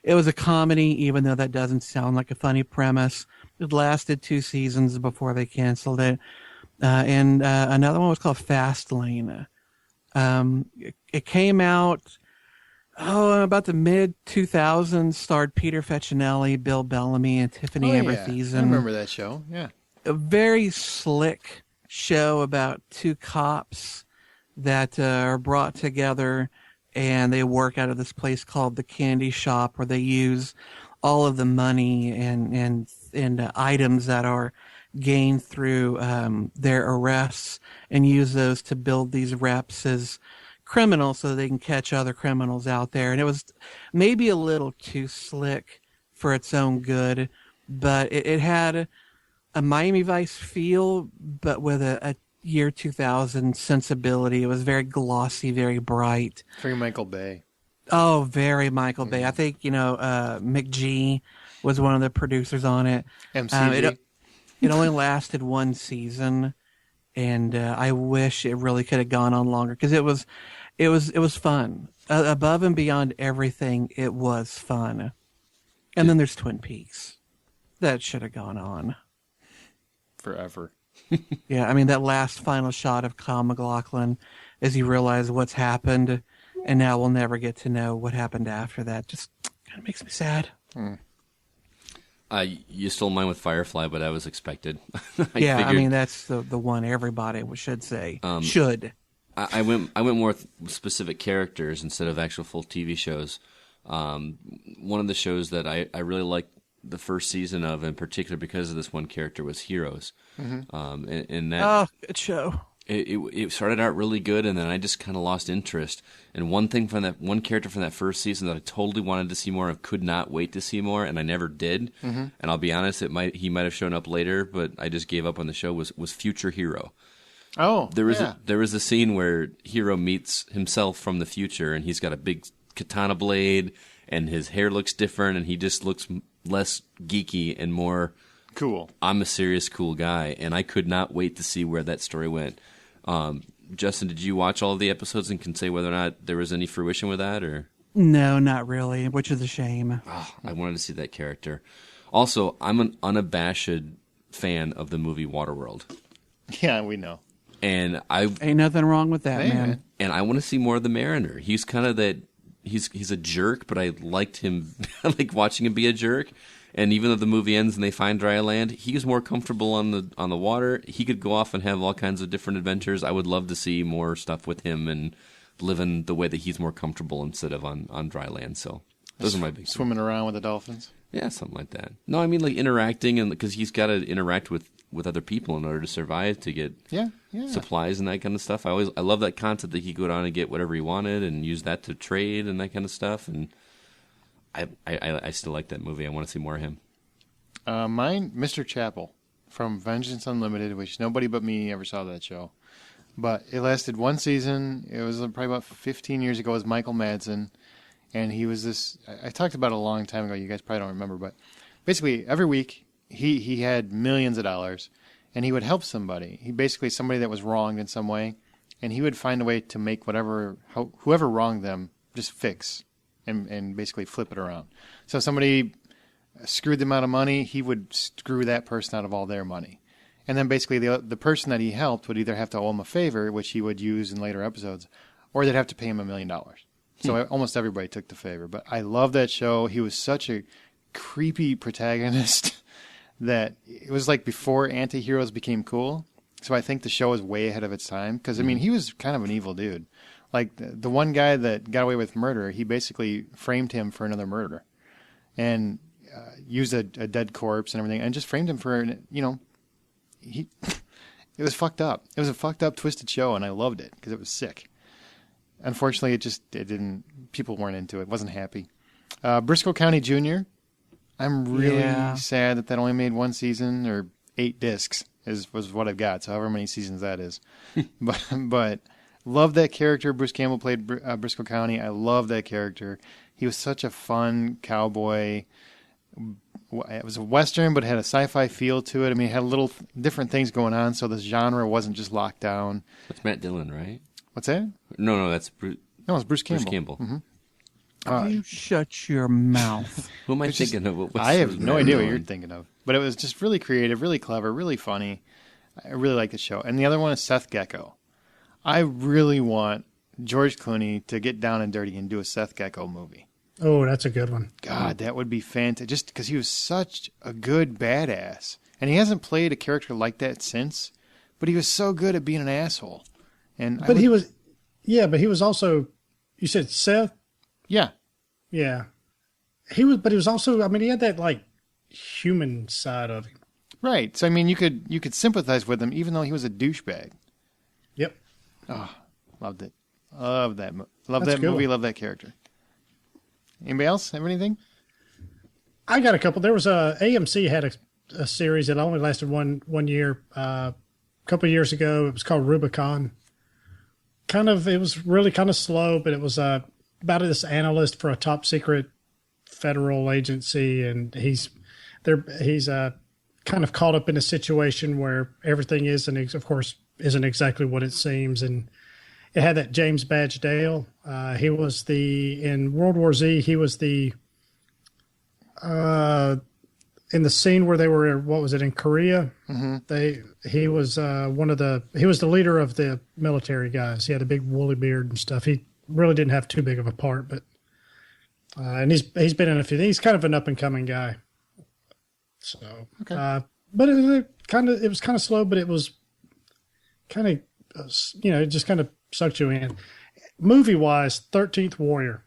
It was a comedy, even though that doesn't sound like a funny premise. It lasted 2 seasons before they canceled it. And another one was called Fastlane. It came out about the mid-2000s, starred Peter Facinelli, Bill Bellamy, and Tiffany Amber Thiessen. I remember that show, yeah. A very slick show about 2 cops that are brought together, and they work out of this place called the Candy Shop, where they use all of the money and items that are gained through their arrests and use those to build these reps as criminals so they can catch other criminals out there. And it was maybe a little too slick for its own good, but it had a Miami Vice feel, but with a year 2000 sensibility. It was very glossy, very bright. Very Michael Bay. Oh, very Michael Bay. I think, McG was one of the producers on it. MCG. It only lasted 1 season, and I wish it really could have gone on longer because it was fun. Above and beyond everything, it was fun. And then there's Twin Peaks. That should have gone on. Forever. Yeah, I mean, that last final shot of Kyle MacLachlan as he realized what's happened, and now we'll never get to know what happened after that. Just kind of makes me sad. You stole mine with Firefly, but that was expected. I mean, that's the one everybody should say. Should. I went more with specific characters instead of actual full TV shows. One of the shows that I really liked the first season of, in particular because of this one character, was Heroes. And that good show. It started out really good, and then I just kind of lost interest. And one thing from that one character from that first season that I totally wanted to see more of, could not wait to see more, and I never did. And I'll be honest, he might have shown up later, but I just gave up on the show. Was Future Hero. Oh, there was a scene where Hero meets himself from the future, and he's got a big katana blade, and his hair looks different, and he just looks less geeky and more cool. I'm a serious, cool guy, and I could not wait to see where that story went. Justin, did you watch all of the episodes and can say whether or not there was any fruition with that, or? No, not really, which is a shame. Oh, I wanted to see that character. Also, I'm an unabashed fan of the movie Waterworld. Yeah, we know. And ain't nothing wrong with that, man. And I want to see more of the Mariner. He's kind of that. He's a jerk, but I liked him. I like watching him be a jerk. And even though the movie ends and they find dry land, he was more comfortable on the water. He could go off and have all kinds of different adventures. I would love to see more stuff with him and living the way that he's more comfortable instead of on dry land. So those are my big swimming around with the dolphins. Yeah, something like that. No, I mean like interacting, and because he's got to interact with other people in order to survive, to get supplies and that kind of stuff. I love that concept that he could go down and get whatever he wanted and use that to trade and that kind of stuff. And I still like that movie. I want to see more of him. Mine, Mr. Chapel from Vengeance Unlimited, which nobody but me ever saw that show. But it lasted one season. It was probably about 15 years ago. It was Michael Madsen. And he was this, I talked about it a long time ago. You guys probably don't remember. But basically, every week, he had millions of dollars. And he would help somebody. Somebody that was wronged in some way. And he would find a way to make whoever wronged them just fix and basically flip it around. So if somebody screwed them out of money, he would screw that person out of all their money. And then basically the person that he helped would either have to owe him a favor, which he would use in later episodes, or they'd have to pay him $1 million. So almost everybody took the favor. But I love that show. He was such a creepy protagonist that it was like before anti-heroes became cool. So I think the show is way ahead of its time. Because, I mean, he was kind of an evil dude. Like, the one guy that got away with murder, he basically framed him for another murder. And used a dead corpse and everything. And just framed him for, it was fucked up. It was a fucked up, twisted show. And I loved it because it was sick. Unfortunately, people weren't into it. Wasn't happy. Briscoe County Jr., I'm really sad that only made one season or 8 discs. Was what I've got, so however many seasons that is. but love that character. Bruce Campbell played Briscoe County. I love that character. He was such a fun cowboy. It was a Western, but it had a sci-fi feel to it. I mean, it had little different things going on, so the genre wasn't just locked down. That's Matt Dillon, right? What's that? No, that's Bruce. No, it's Bruce Campbell. Bruce Campbell. Mm-hmm. You shut your mouth. Who am I thinking of? I have no idea what you're thinking of. But it was just really creative, really clever, really funny. I really like the show. And the other one is Seth Gecko. I really want George Clooney to get down and dirty and do a Seth Gecko movie. Oh, that's a good one. God, that would be fantastic. Just because he was such a good badass. And he hasn't played a character like that since. But he was so good at being an asshole. He was also, you said Seth? Yeah. Yeah. He was also, I mean, he had that, like, human side of him. Right. So, I mean, you could sympathize with him even though he was a douchebag. Yep. Oh, loved it. Love that movie. Love that character. Anybody else have anything? I got a couple. There was AMC had a series that only lasted one year. A couple of years ago, it was called Rubicon. It was really kind of slow, but it was about this analyst for a top secret federal agency, and he's kind of caught up in a situation where everything isn't exactly what it seems. And it had that James Badge Dale. He was in World War Z. He was in the scene where they were, what was it, in Korea? Mm-hmm. He was the leader of the military guys. He had a big woolly beard and stuff. He really didn't have too big of a part, but and he's been in a few. He's kind of an up and coming guy. So, okay. But it was kind of slow, but it was kind of it just kind of sucked you in. Movie wise, 13th Warrior,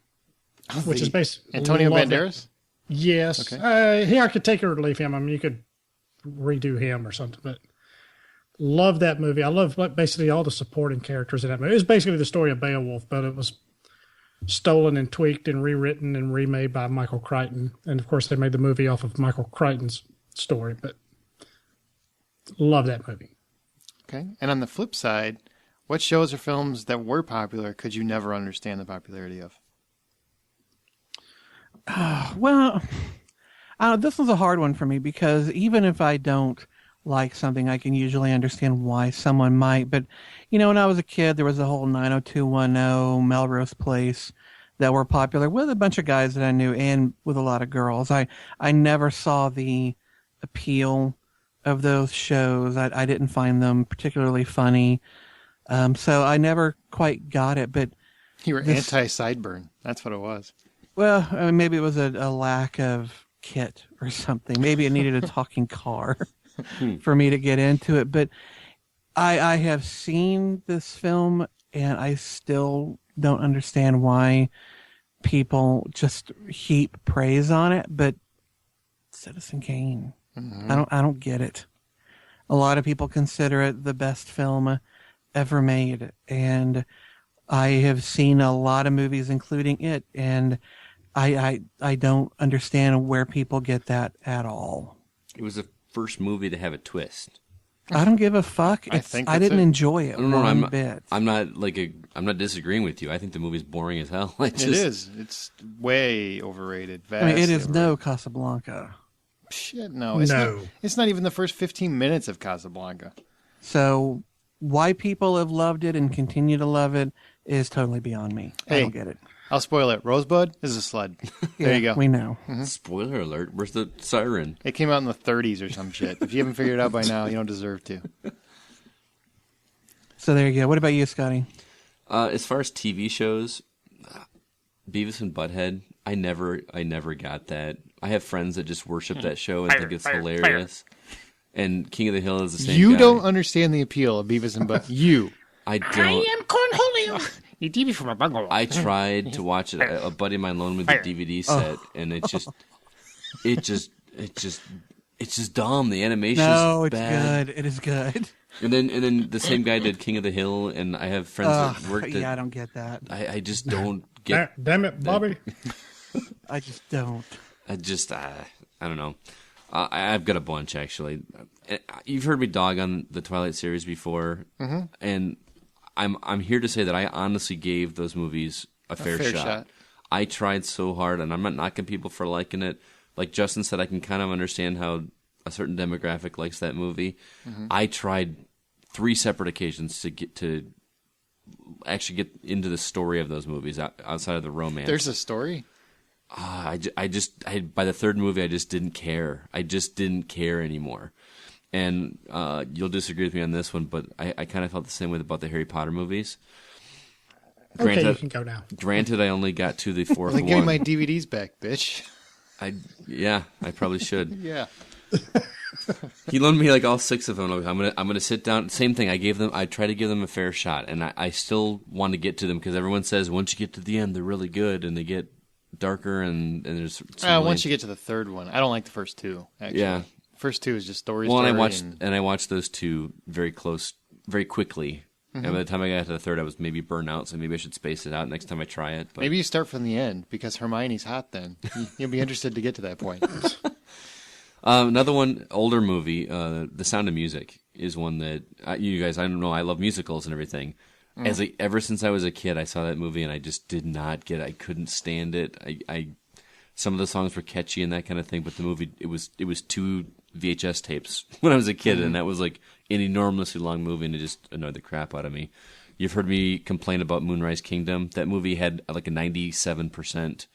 which is basically Antonio Banderas. Yes. Okay. I could take it or leave him. I mean, you could redo him or something, but love that movie. I love basically all the supporting characters in that movie. It was basically the story of Beowulf, but it was stolen and tweaked and rewritten and remade by Michael Crichton. And of course, they made the movie off of Michael Crichton's story, but love that movie. Okay. And on the flip side, what shows or films that were popular could you never understand the popularity of? Well, this was a hard one for me because even if I don't like something, I can usually understand why someone might. But, when I was a kid, there was a whole 90210, Melrose Place that were popular with a bunch of guys that I knew and with a lot of girls. I never saw the appeal of those shows. I didn't find them particularly funny. So I never quite got it. But you were anti-Sideburn. That's what it was. Well, I mean, maybe it was a lack of kit or something. Maybe it needed a talking car for me to get into it. But I have seen this film, and I still don't understand why people just heap praise on it. But Citizen Kane, I don't get it. A lot of people consider it the best film ever made, and I have seen a lot of movies, including it, and I don't understand where people get that at all. It was the first movie to have a twist. I don't give a fuck. I didn't enjoy it one bit. I'm not disagreeing with you. I think the movie's boring as hell. It is. It's way overrated. I mean, it is no Casablanca. Shit, no. It's not even the first 15 minutes of Casablanca. So why people have loved it and continue to love it is totally beyond me. I don't get it. I'll spoil it. Rosebud is a slud. There you go. We know. Mm-hmm. Spoiler alert. Where's the siren? It came out in the 30s or some shit. If you haven't figured it out by now, you don't deserve to. So there you go. What about you, Scotty? As far as TV shows, Beavis and Butthead, I never got that. I have friends that just worship that show and think it's hilarious. And King of the Hill is the same You guy. don't understand the appeal of Beavis and Butthead. You. I don't. I am Cornholio. You TV from a bungalow. I tried to watch it. A buddy of mine loaned me the DVD set, and it's just dumb. The animation's it's bad. good. It is good. And then the same guy did King of the Hill, and I have friends that worked at. Yeah, I don't get that. I just don't get. Damn it, Bobby. I just don't. I don't know. I've got a bunch actually. You've heard me dog on the Twilight series before, and I'm here to say that I honestly gave those movies a fair shot. I tried so hard, and I'm not knocking people for liking it. Like Justin said, I can kind of understand how a certain demographic likes that movie. I tried 3 separate occasions to actually get into the story of those movies outside of the romance. There's a story? By the third movie, I just didn't care. I just didn't care anymore. And you'll disagree with me on this one, but I kind of felt the same way about the Harry Potter movies. Granted, okay, you can go now. Granted, I only got to the fourth one. Give me my DVDs back, bitch. I probably should. Yeah. He loaned me like all 6 of them. I'm gonna sit down. Same thing. I tried to give them a fair shot, and I still want to get to them because everyone says once you get to the end, they're really good, and they get darker, and there's. Once you get to the third one, I don't like the first 2. Actually. Yeah. First 2 is just story. Well, and I watched those 2 very quickly. And by the time I got to the third, I was maybe burnt out, so maybe I should space it out next time I try it. But... Maybe you start from the end, because Hermione's hot then. You'll be interested to get to that point. Another one, older movie, The Sound of Music, is one that, you guys, I don't know, I love musicals and everything. Ever since I was a kid, I saw that movie, and I just did not get it. I couldn't stand it. Some of the songs were catchy and that kind of thing, but the movie, it was 2 VHS tapes when I was a kid, and that was like an enormously long movie, and it just annoyed the crap out of me. You've heard me complain about Moonrise Kingdom. That movie had like a 97%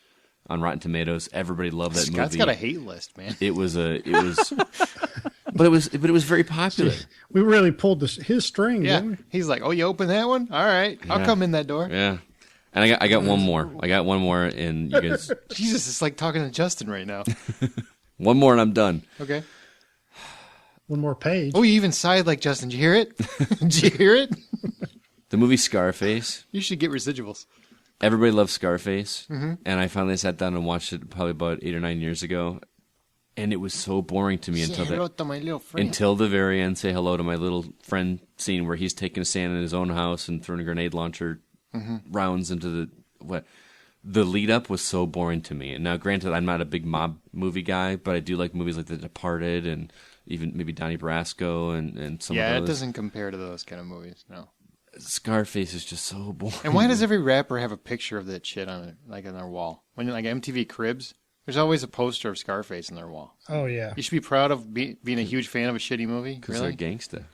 on Rotten Tomatoes. Everybody loved that movie. Scott's got a hate list, man. It was, but it was very popular. We really pulled his strings, yeah. Didn't we? He's like, "Oh, you open that one? All right, I'll come in that door." Yeah. And I got one more. And you guys. Jesus, it's like talking to Justin right now. One more, and I'm done. Okay. One more page. Oh, you even sighed like Justin. Did you hear it? Did you hear it? The movie Scarface. You should get residuals. Everybody loves Scarface, and I finally sat down and watched it probably about 8 or 9 years ago, and it was so boring to me until the very end. Say hello to my little friend scene where he's taking a stand in his own house and throwing a grenade launcher rounds into the lead up was so boring to me. And now, granted, I'm not a big mob movie guy, but I do like movies like The Departed and even maybe Donnie Brasco and some of those. Yeah, it doesn't compare to those kind of movies, no. Scarface is just so boring. And why does every rapper have a picture of that shit on it, like on their wall? When like MTV Cribs, there's always a poster of Scarface on their wall. Oh yeah. You should be proud of being a huge fan of a shitty movie. Because really? they're gangsta.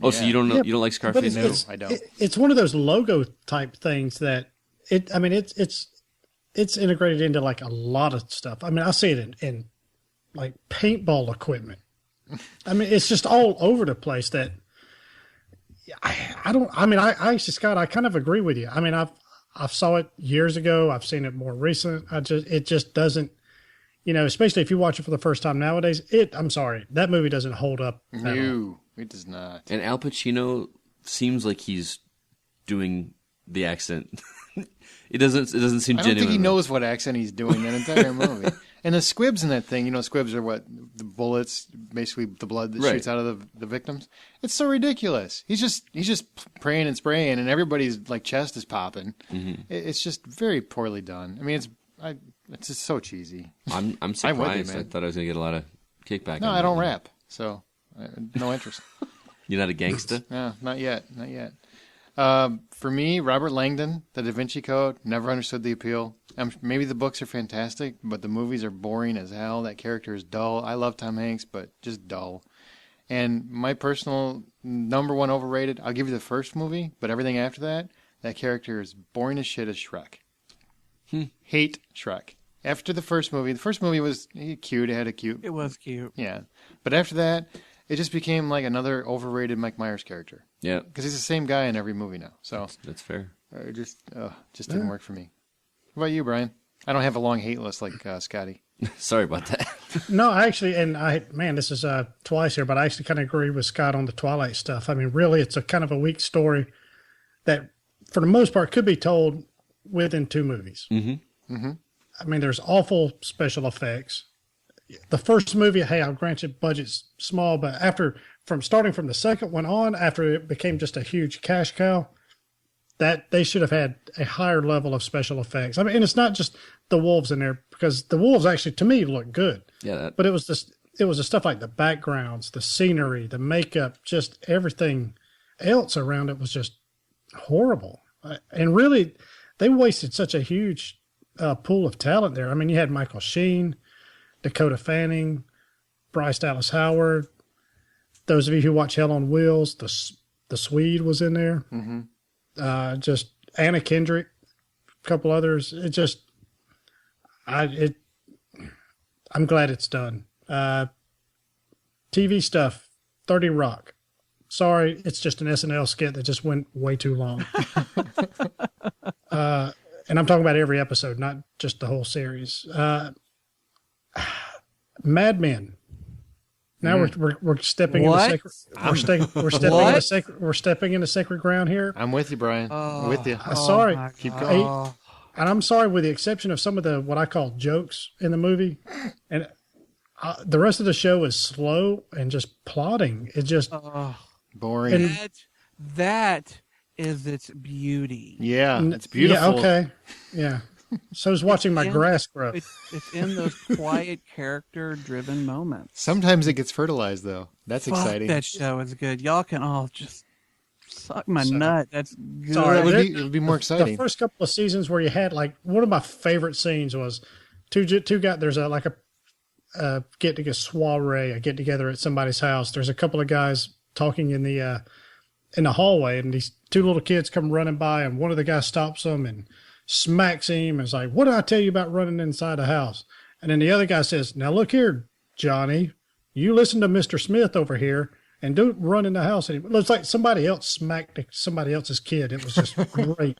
Oh, so you don't know? Yeah, you don't like Scarface? No, I don't. It's one of those logo type things that it's integrated into like a lot of stuff. I mean, I see it in like paintball equipment. I mean, it's just all over the place. That Scott, I kind of agree with you. I mean, I've saw it years ago. I've seen it more recent. It just doesn't, especially if you watch it for the first time nowadays. I'm sorry, that movie doesn't hold up. No, it does not. And Al Pacino seems like he's doing the accent. It doesn't seem genuine. I don't think he knows what accent he's doing that entire movie. And the squibs in that thing, squibs are what? The bullets, basically the blood that shoots out of the victims. It's so ridiculous. He's just praying and spraying, and everybody's like chest is popping. Mm-hmm. It's just very poorly done. I mean, It's just so cheesy. I'm I'm with you, surprised. man. I thought I was going to get a lot of kickback. No, on I that don't one. rap, so no interest. You're not a gangsta? No, not yet. For me, Robert Langdon, The Da Vinci Code, never understood the appeal. Maybe the books are fantastic, but the movies are boring as hell. That character is dull. I love Tom Hanks, but just dull. And my personal number one overrated, I'll give you the first movie, but everything after that, that character is boring as shit as Shrek. Hate Shrek. After the first movie was cute. It had a cute. It was cute. Yeah. But after that, it just became like another overrated Mike Myers character. Yeah. Because he's the same guy in every movie now. So That's fair. it just didn't work for me. What about you, Brian? I don't have a long hate list like Scotty. Sorry about that. No, actually, this is twice here, but I actually kind of agree with Scott on the Twilight stuff. I mean, really, it's a kind of a weak story that, for the most part, could be told within 2 movies. Mm-hmm. Mm-hmm. I mean, there's awful special effects. The first movie, hey, I'll grant you budget's small, but starting from the second one on, after it became just a huge cash cow, that they should have had a higher level of special effects. I mean, and it's not just the wolves in there, because the wolves actually, to me, look good. Yeah. But it was the stuff like the backgrounds, the scenery, the makeup, just everything else around it was just horrible. And really, they wasted such a huge pool of talent there. I mean, you had Michael Sheen, Dakota Fanning, Bryce Dallas Howard. Those of you who watch Hell on Wheels, the Swede was in there. Mm-hmm. Just Anna Kendrick, a couple others. I'm glad it's done. TV stuff, 30 Rock. Sorry, it's just an SNL skit that just went way too long. And I'm talking about every episode, not just the whole series. Mad Men. Now we're stepping into we're stepping into sacred ground here. I'm with you, Brian. I'm with you. Sorry. Keep going. And I'm sorry, with the exception of some of the what I call jokes in the movie, and the rest of the show is slow and just plodding. It's just boring. And that is its beauty. Yeah, it's beautiful. Yeah, okay. Yeah. So is watching my grass grow. It's in those quiet, character-driven moments. Sometimes it gets fertilized, though. That's exciting. That show is good. Y'all can all just suck my nut. That's good. Sorry, it would be more exciting. The first couple of seasons where you had, like, one of my favorite scenes was two guys. There's a get together at somebody's house. There's a couple of guys talking in the hallway, and these 2 little kids come running by, and one of the guys stops them and smacks him and is like, "What did I tell you about running inside a house?" And then the other guy says, "Now look here, Johnny, you listen to Mr. Smith over here and don't run in the house anymore." It looks like somebody else smacked somebody else's kid. It was just great.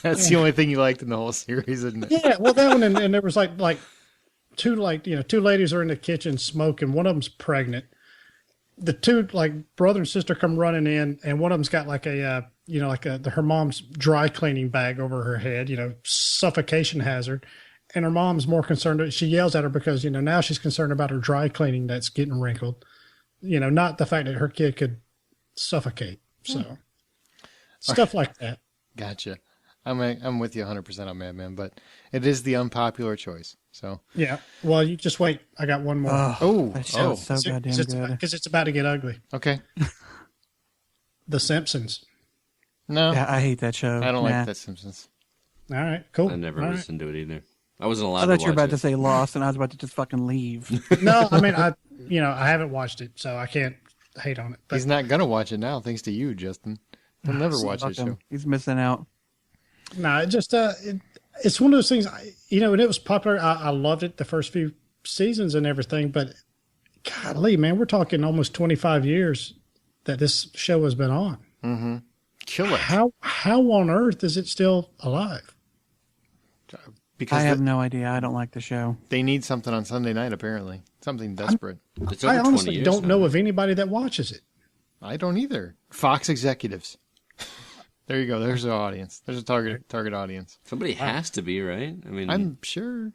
That's the only thing you liked in the whole series, isn't it? Yeah, well, that one, and there was like two ladies are in the kitchen smoking. One of them's pregnant. The 2 brother and sister come running in, and one of them's got her mom's dry cleaning bag over her head, suffocation hazard. And her mom's more concerned. She yells at her because, now she's concerned about her dry cleaning that's getting wrinkled, not the fact that her kid could suffocate. So stuff like that. Gotcha. I'm with you 100% on Mad Men, but it is the unpopular choice. So Yeah. Well, you just wait. I got one more. That show's so goddamn good. Because it's about to get ugly. Okay. The Simpsons. No, Yeah, I hate that show. I don't Nah. like that Simpsons. All right, cool. I never All right. listened to it either. I wasn't allowed I thought to you were watch about it. to say Lost, and I was about to just fucking leave. No, I mean, I haven't watched it, so I can't hate on it. But He's not gonna watch it now, thanks to you, Justin. He'll never watch Fuck this him. show. He's missing out. no, it just it's one of those things. And it was popular. I loved it the first few seasons and everything, but golly, man, we're talking almost 25 years that this show has been on. Mm-hmm. Kill it. How on earth is it still alive? Because I have no idea. I don't like the show. they need something on Sunday night, apparently. Something desperate. It's over I 20 honestly years don't now. know of anybody that watches it. I don't either. Fox executives. There you go. There's our audience. There's a target audience. Somebody has to be, right? I mean, I'm sure.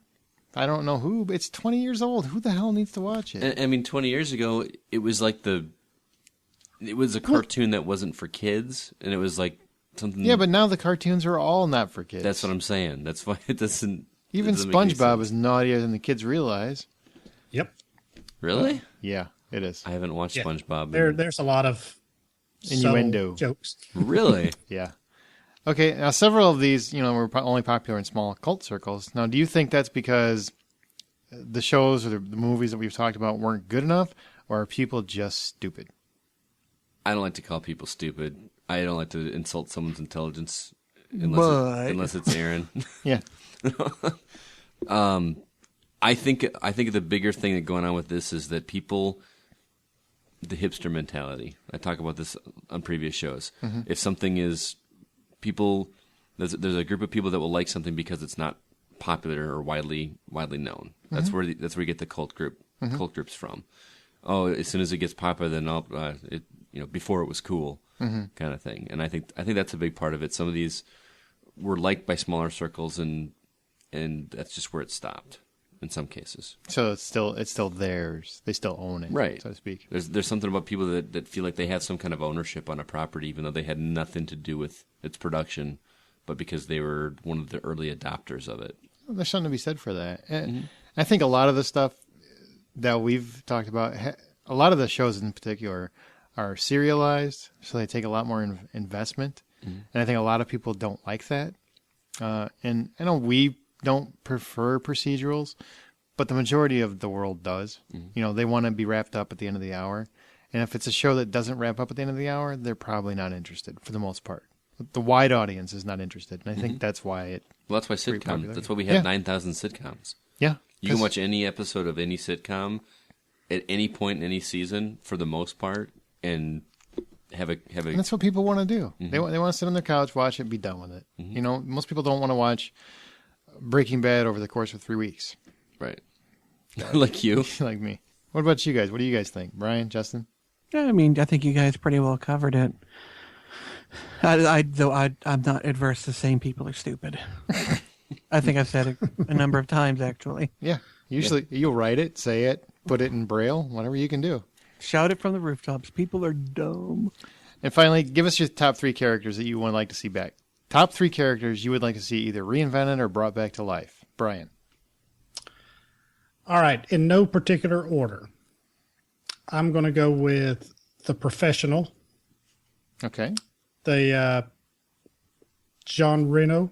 I don't know who, but it's 20 years old. Who the hell needs to watch it? I mean, 20 years ago, it was like it was a cartoon that wasn't for kids, and it was like something. Yeah, but now the cartoons are all not for kids. That's what I'm saying. That's why it doesn't. Even doesn't make any SpongeBob sense. is naughtier than the kids realize. Yep. Really? Yeah, it is. I haven't watched Yeah. SpongeBob. There's a lot of Innuendo. subtle jokes. Really? Yeah. Okay, now several of these, were only popular in small cult circles. Now, do you think that's because the shows or the movies that we've talked about weren't good enough, or are people just stupid? I don't like to call people stupid. I don't like to insult someone's intelligence unless it's Aaron. Yeah. I think the bigger thing that's going on with this is that people, the hipster mentality. I talk about this on previous shows. Mm-hmm. If something is people, there's a group of people that will like something because it's not popular or widely known. That's Mm-hmm. where you get the cult groups from. Oh, as soon as it gets popular, then before it was cool, kind of thing. And I think that's a big part of it. Some of these were liked by smaller circles, and that's just where it stopped in some cases. So it's still theirs. They still own it, Right, so to speak. There's something about people that feel like they have some kind of ownership on a property, even though they had nothing to do with its production, but because they were one of the early adopters of it. There's something to be said for that. And I think a lot of the stuff that we've talked about, a lot of the shows in particular, are serialized, so they take a lot more investment. And I think a lot of people don't like that. And I know we don't prefer procedurals, but the majority of the world does. They want to be wrapped up at the end of the hour. And if it's a show that doesn't wrap up at the end of the hour, they're probably not interested for the most part. The wide audience is not interested. And I think that's why it... Well, that's why pretty popular. sitcoms. That's why we have 9,000 sitcoms. Yeah. You can watch any episode of any sitcom at any point in any season, for the most part, and have a. And that's what people want to do. They want to sit on their couch, watch it, be done with it. Most people don't want to watch Breaking Bad over the course of 3 weeks. Right. Like you. Like me. What about you guys? What do you guys think? Brian, Justin? Yeah, I mean, I think you guys pretty well covered it. I'm not adverse to saying people are stupid. I think I've said it a number of times, actually. Yeah. Usually you'll write it, say it, put it in Braille, whatever you can do. Shout it from the rooftops. People are dumb. And finally, give us your top 3 characters that you would like to see back. Top 3 characters you would like to see either reinvented or brought back to life. Brian. All right, in no particular order. I'm going to go with The Professional, Okay. the John Reno,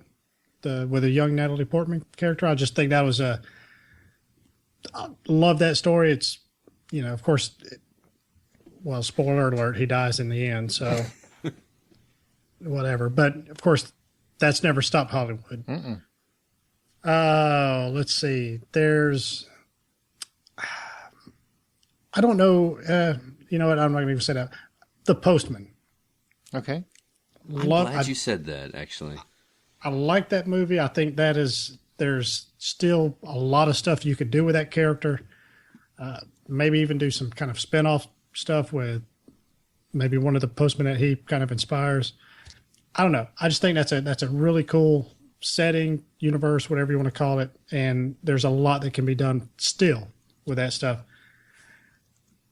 with a young Natalie Portman character. I just think that was I love that story. It's, of course, spoiler alert, he dies in the end, so whatever. But, of course, that's never stopped Hollywood. Let's see. There's... I don't know. You know what? I'm not going to even say that. The Postman. Okay. I'm glad you said that, actually. I like that movie. I think there's still a lot of stuff you could do with that character. Maybe even do some kind of spin-off stuff with maybe one of the postmen that he kind of inspires. I don't know. I just think that's a really cool setting, universe, whatever you want to call it. And there's a lot that can be done still with that stuff.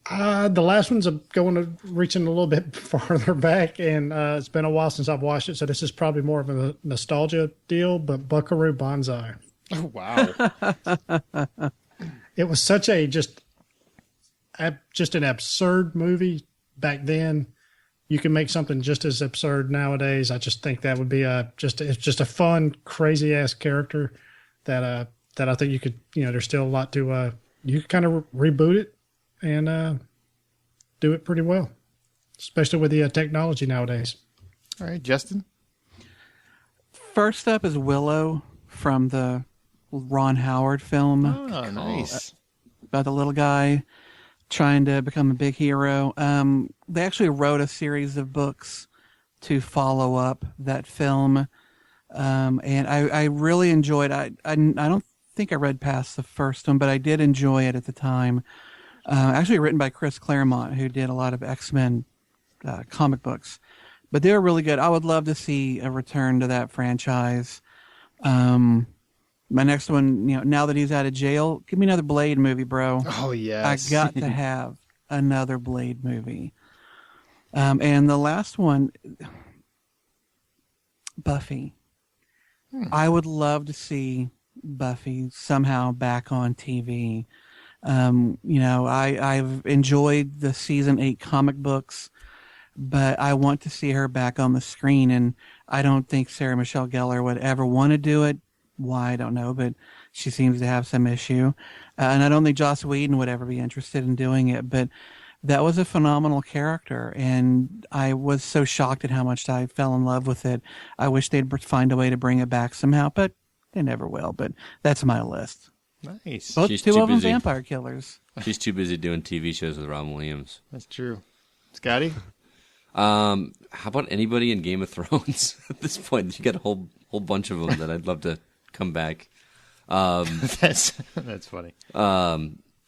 The last one's reaching a little bit farther back, and it's been a while since I've watched it, so this is probably more of a nostalgia deal, but Buckaroo Banzai. Oh, wow. It was such a just an absurd movie back then. You can make something just as absurd nowadays. I just think that would be it's just a fun, crazy ass character that I think you could, there's still a lot to you could kind of reboot it and do it pretty well, especially with the technology nowadays. All right, Justin? First up is Willow from the Ron Howard film. Oh, nice. About the little guy trying to become a big hero. They actually wrote a series of books to follow up that film. And I really enjoyed it. I don't think I read past the first one, but I did enjoy it at the time. Actually written by Chris Claremont, who did a lot of X-Men comic books. But they were really good. I would love to see a return to that franchise. My next one, now that he's out of jail, give me another Blade movie, bro. Oh, yes. I got to have another Blade movie. And the last one, Buffy. I would love to see Buffy somehow back on TV. I've enjoyed the season 8 comic books, but I want to see her back on the screen, and I don't think Sarah Michelle Gellar would ever want to do it. Why, I don't know, but she seems to have some issue. And I don't think Joss Whedon would ever be interested in doing it, but that was a phenomenal character, and I was so shocked at how much I fell in love with it. I wish they'd find a way to bring it back somehow, but they never will. But that's my list. Nice. Both She's two too of them busy. vampire killers. She's too busy doing TV shows with Robin Williams. That's true. Scotty? How about anybody in Game of Thrones? At this point, you got a whole bunch of them that I'd love to come back. That's funny.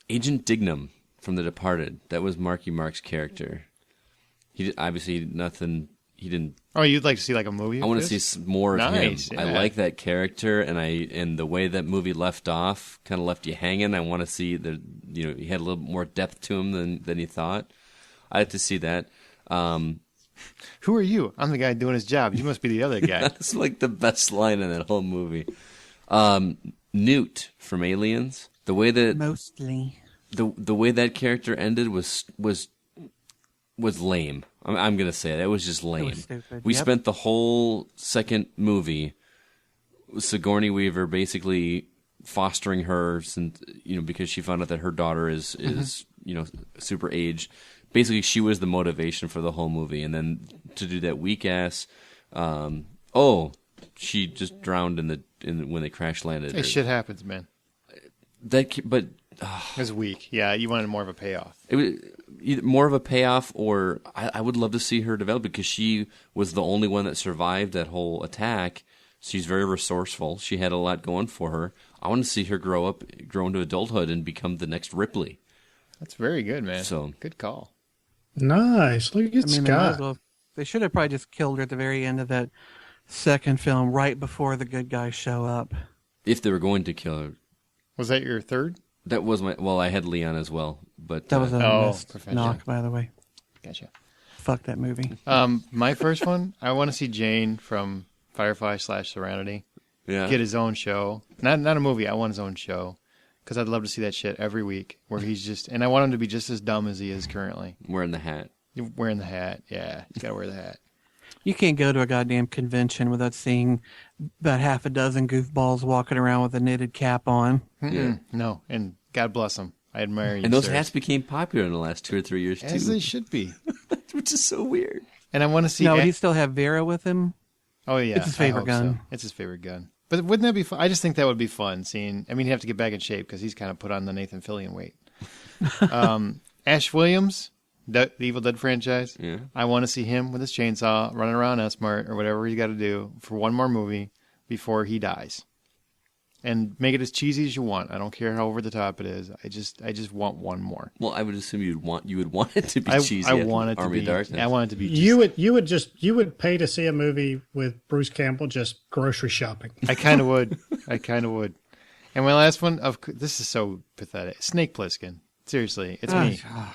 Agent Dignam from The Departed. That was Marky Mark's character. He did, obviously nothing. He didn't. Oh, you'd like to see like a movie? I want to this? see more of Nice, him. yeah. I like that character, and the way that movie left off kind of left you hanging. I want to see he had a little more depth to him than you thought. I like to see that. Who are you? I'm the guy doing his job. You must be the other guy. That's like the best line in that whole movie. Newt from Aliens. The way that Mostly. the way that character ended was lame. I'm gonna say it. It was just lame. stupid. We Yep. spent the whole second movie Sigourney Weaver basically fostering her, since because she found out that her daughter is super aged. Basically, she was the motivation for the whole movie, and then to do that weak ass. She just drowned when they crash landed. Hey, shit happens, man. But It was weak. Yeah, you wanted more of a payoff. it was either more of a payoff, or I would love to see her develop, because she was the only one that survived that whole attack. She's very resourceful. She had a lot going for her. I want to see her grow into adulthood, and become the next Ripley. That's very good, man. So good call. Nice. Look at They might as Scott. well. They should have probably just killed her at the very end of that second film, right before the good guys show up. If they were going to kill her, Was that your third? that was my. Well, I had Leon as well, but That was a missed perfection. knock, by the way. Gotcha. Fuck that movie. My first one, I want to see Jane from Firefly/Serenity yeah. get his own show. Not a movie. I want his own show, because I'd love to see that shit every week, where he's just, and I want him to be just as dumb as he is currently. Wearing the hat. Wearing the hat. Yeah, he's got to wear the hat. You can't go to a goddamn convention without seeing about half a dozen goofballs walking around with a knitted cap on. Yeah. No, and God bless him. I admire you, And those sir. hats became popular in the last 2 or 3 years As too, they should be. which is so weird. And I want to see. No, would he still have Vera with him? Oh yeah, It's his favorite I hope gun. so. It's his favorite gun. But wouldn't that be fun? I just think that would be fun. Seeing, I mean, he'd have to get back in shape, because he's kind of put on the Nathan Fillion weight. Ash Williams, the Evil Dead franchise. Yeah. I want to see him with his chainsaw running around S-Mart or whatever he's got to do for one more movie before he dies. And make it as cheesy as you want. I don't care how over the top it is. I just want one more. Well, I would assume you would want it to be cheesy. I want it to Army be. of Darkness. I want it to be. You would pay to see a movie with Bruce Campbell just grocery shopping. I kind of would. And my last one, this is so pathetic. Snake Plissken. Seriously, it's me. Oh,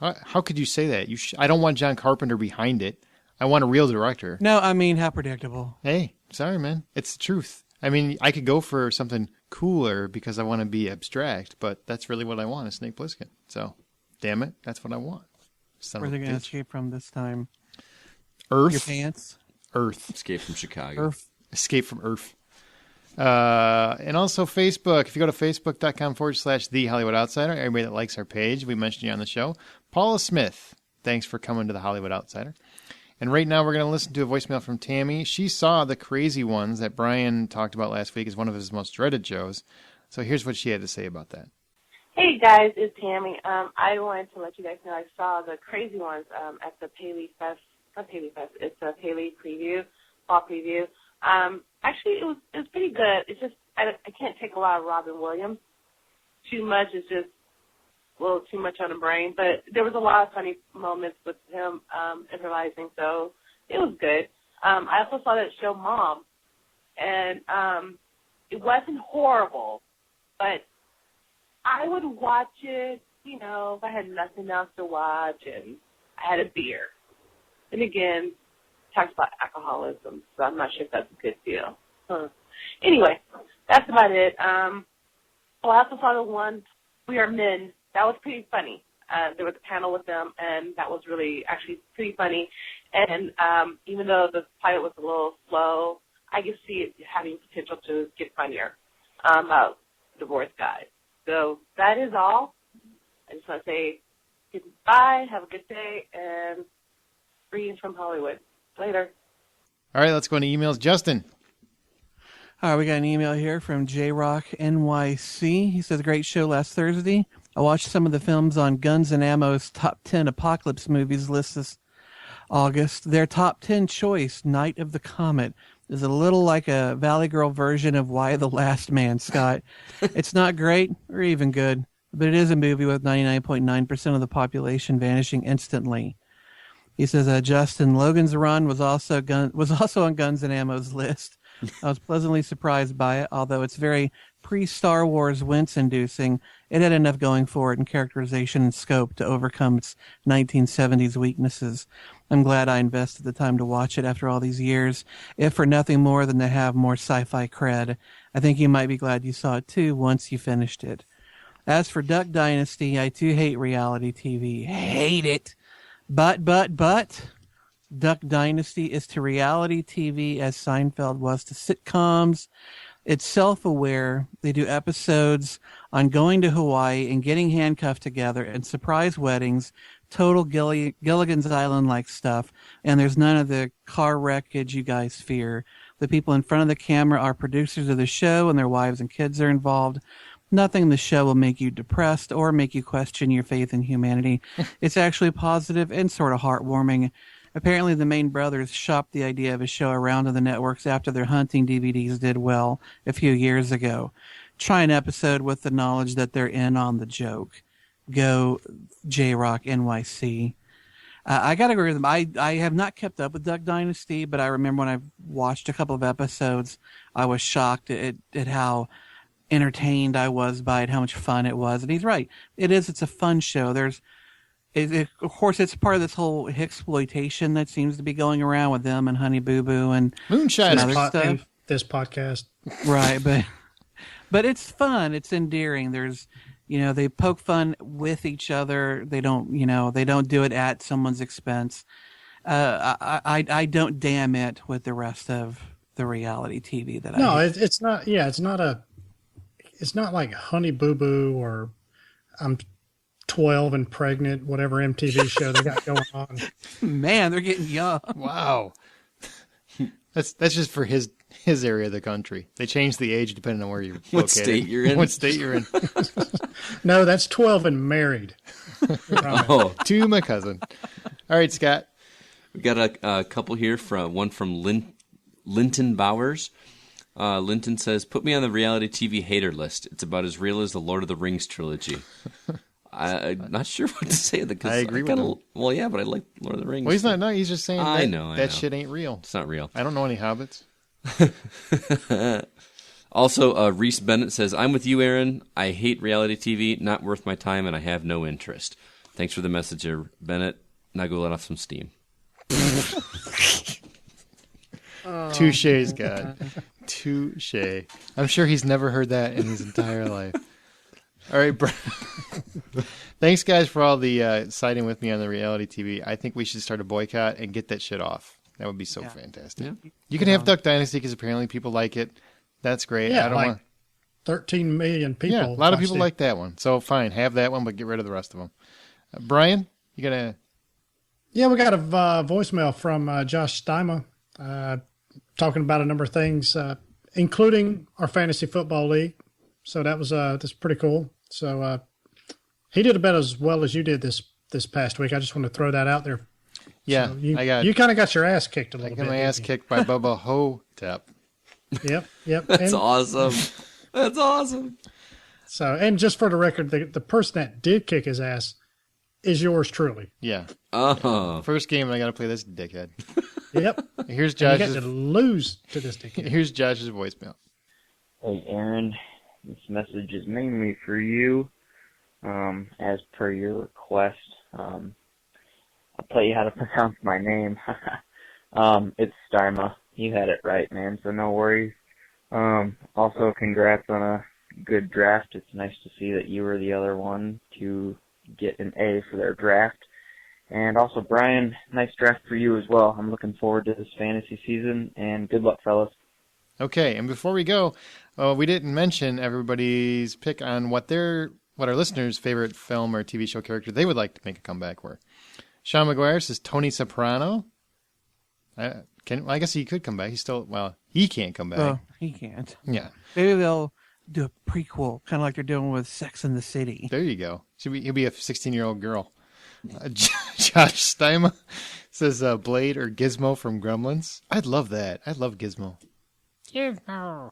God. How could you say that? I don't want John Carpenter behind it. I want a real director. No, I mean, how predictable. Hey, sorry, man. It's the truth. I mean, I could go for something cooler because I want to be abstract, but that's really what I want, is Snake Plissken. So, damn it, that's what I want. Son Where of are a they going to bitch. escape from this time? Earth. Your pants? Earth. Escape from Chicago. Earth. Escape from Earth. And also Facebook. If you go to facebook.com/The Hollywood Outsider, everybody that likes our page, we mentioned you on the show. Paula Smith, thanks for coming to the Hollywood Outsider. And right now we're going to listen to a voicemail from Tammy. She saw The Crazy Ones that Brian talked about last week as one of his most dreaded shows. So here's what she had to say about that. Hey guys, it's Tammy. I wanted to let you guys know I saw The Crazy Ones at the Paley Fest. Not Paley Fest. It's a Paley preview, fall preview. Actually, it was pretty good. It's just I can't take a lot of Robin Williams. Too much is just a little too much on the brain. But there was a lot of funny moments with him improvising, so it was good. I also saw that show Mom, and it wasn't horrible, but I would watch it, if I had nothing else to watch and I had a beer. And again, talks about alcoholism, so I'm not sure if that's a good deal. Anyway, that's about it. I also saw the one, We Are Men. That was pretty funny. There was a panel with them, and that was really actually pretty funny. And even though the pilot was a little slow, I could see it having potential to get funnier about divorce guys. So that is all. I just want to say goodbye, have a good day, and greetings from Hollywood. Later. All right, let's go into emails. Justin. All right, we got an email here from J-Rock NYC. He says, great show last Thursday. I watched some of the films on Guns and Ammo's top 10 apocalypse movies list this August. Their top 10 choice, Night of the Comet, is a little like a Valley Girl version of Why the Last Man, Scott. It's not great or even good, but it is a movie with 99.9% of the population vanishing instantly. He says, Justin, Logan's Run was also on Guns and Ammo's list. I was pleasantly surprised by it, although it's very pre-Star Wars wince-inducing. It had enough going for it in characterization and scope to overcome its 1970s weaknesses. I'm glad I invested the time to watch it after all these years, if for nothing more than to have more sci-fi cred. I think you might be glad you saw it too once you finished it. As for Duck Dynasty, I too hate reality TV. Hate it. But, Duck Dynasty is to reality TV as Seinfeld was to sitcoms. It's self-aware. They do episodes on going to Hawaii and getting handcuffed together and surprise weddings, total Gilligan's Island-like stuff, and there's none of the car wreckage you guys fear. The people in front of the camera are producers of the show, and their wives and kids are involved. Nothing in the show will make you depressed or make you question your faith in humanity. It's actually positive and sort of heartwarming. Apparently, the Main brothers shopped the idea of a show around to the networks after their hunting DVDs did well a few years ago. Try an episode with the knowledge that they're in on the joke. Go J-Rock NYC. I got to agree with them. I have not kept up with Duck Dynasty, but I remember when I watched a couple of episodes, I was shocked at how entertained I was by it, how much fun it was. And he's right. It's a fun show. Of course, it's part of this whole exploitation that seems to be going around with them and Honey Boo Boo and Moonshine other stuff. This podcast, right? But it's fun. It's endearing. There's, they poke fun with each other. They don't do it at someone's expense. I don't damn it with the rest of the reality TV that no, it's not. Yeah, it's not like Honey Boo Boo or I'm 12 and pregnant, whatever MTV show they got going on. Man, they're getting young. Wow. That's just for his area of the country. They change the age depending on where you're located. What state you're in. What state you're in. No, that's 12 and married. To my cousin. All right, Scott. We got a couple here one from Linton Bowers. Linton says, put me on the reality TV hater list. It's about as real as the Lord of the Rings trilogy. I'm not sure what to say. I agree with him. Well, yeah, but I like Lord of the Rings. Well, he's not. No, he's just saying I know. Shit ain't real. It's not real. I don't know any hobbits. Also, Reese Bennett says, I'm with you, Aaron. I hate reality TV. Not worth my time, and I have no interest. Thanks for the message, Bennett. Now go let off some steam. Touche, Scott. Touche. I'm sure he's never heard that in his entire life. All right, thanks, guys, for all the siding with me on the reality TV. I think we should start a boycott and get that shit off. That would be so fantastic. Yeah. You can have Duck Dynasty because apparently people like it. That's great. Yeah, I don't want 13 million people. Yeah, a lot of people like that one. So fine, have that one, but get rid of the rest of them. Brian, you gonna? Yeah, we got a voicemail from Josh Steima talking about a number of things, including our fantasy football league. So that's pretty cool. So he did about as well as you did this past week. I just want to throw that out there. Yeah, so you kind of got your ass kicked a little bit. I got my ass kicked by Bubba Hotep. Yep. That's awesome. That's awesome. So, and just for the record, the person that did kick his ass is yours truly. Yeah. Oh. First game, I got to play this dickhead. Yep. Here's Josh's. You got to lose to this dickhead. Here's Josh's voicemail. Hey, Aaron. This message is mainly for you. As per your request, I'll tell you how to pronounce my name. It's Starma. You had it right, man, so no worries. Also, congrats on a good draft. It's nice to see that you were the other one to get an A for their draft. And also, Brian, nice draft for you as well. I'm looking forward to this fantasy season, and good luck, fellas. Okay, and before we go, we didn't mention everybody's pick on what our listeners' favorite film or TV show character they would like to make a comeback were. Sean McGuire says Tony Soprano. I guess he could come back. He can't come back. Well, he can't. Yeah. Maybe they'll do a prequel, kind of like they're doing with Sex and the City. There you go. He'll be a 16-year-old girl. Josh Steima says Blade or Gizmo from Gremlins. I'd love that. I love Gizmo. Gizmo.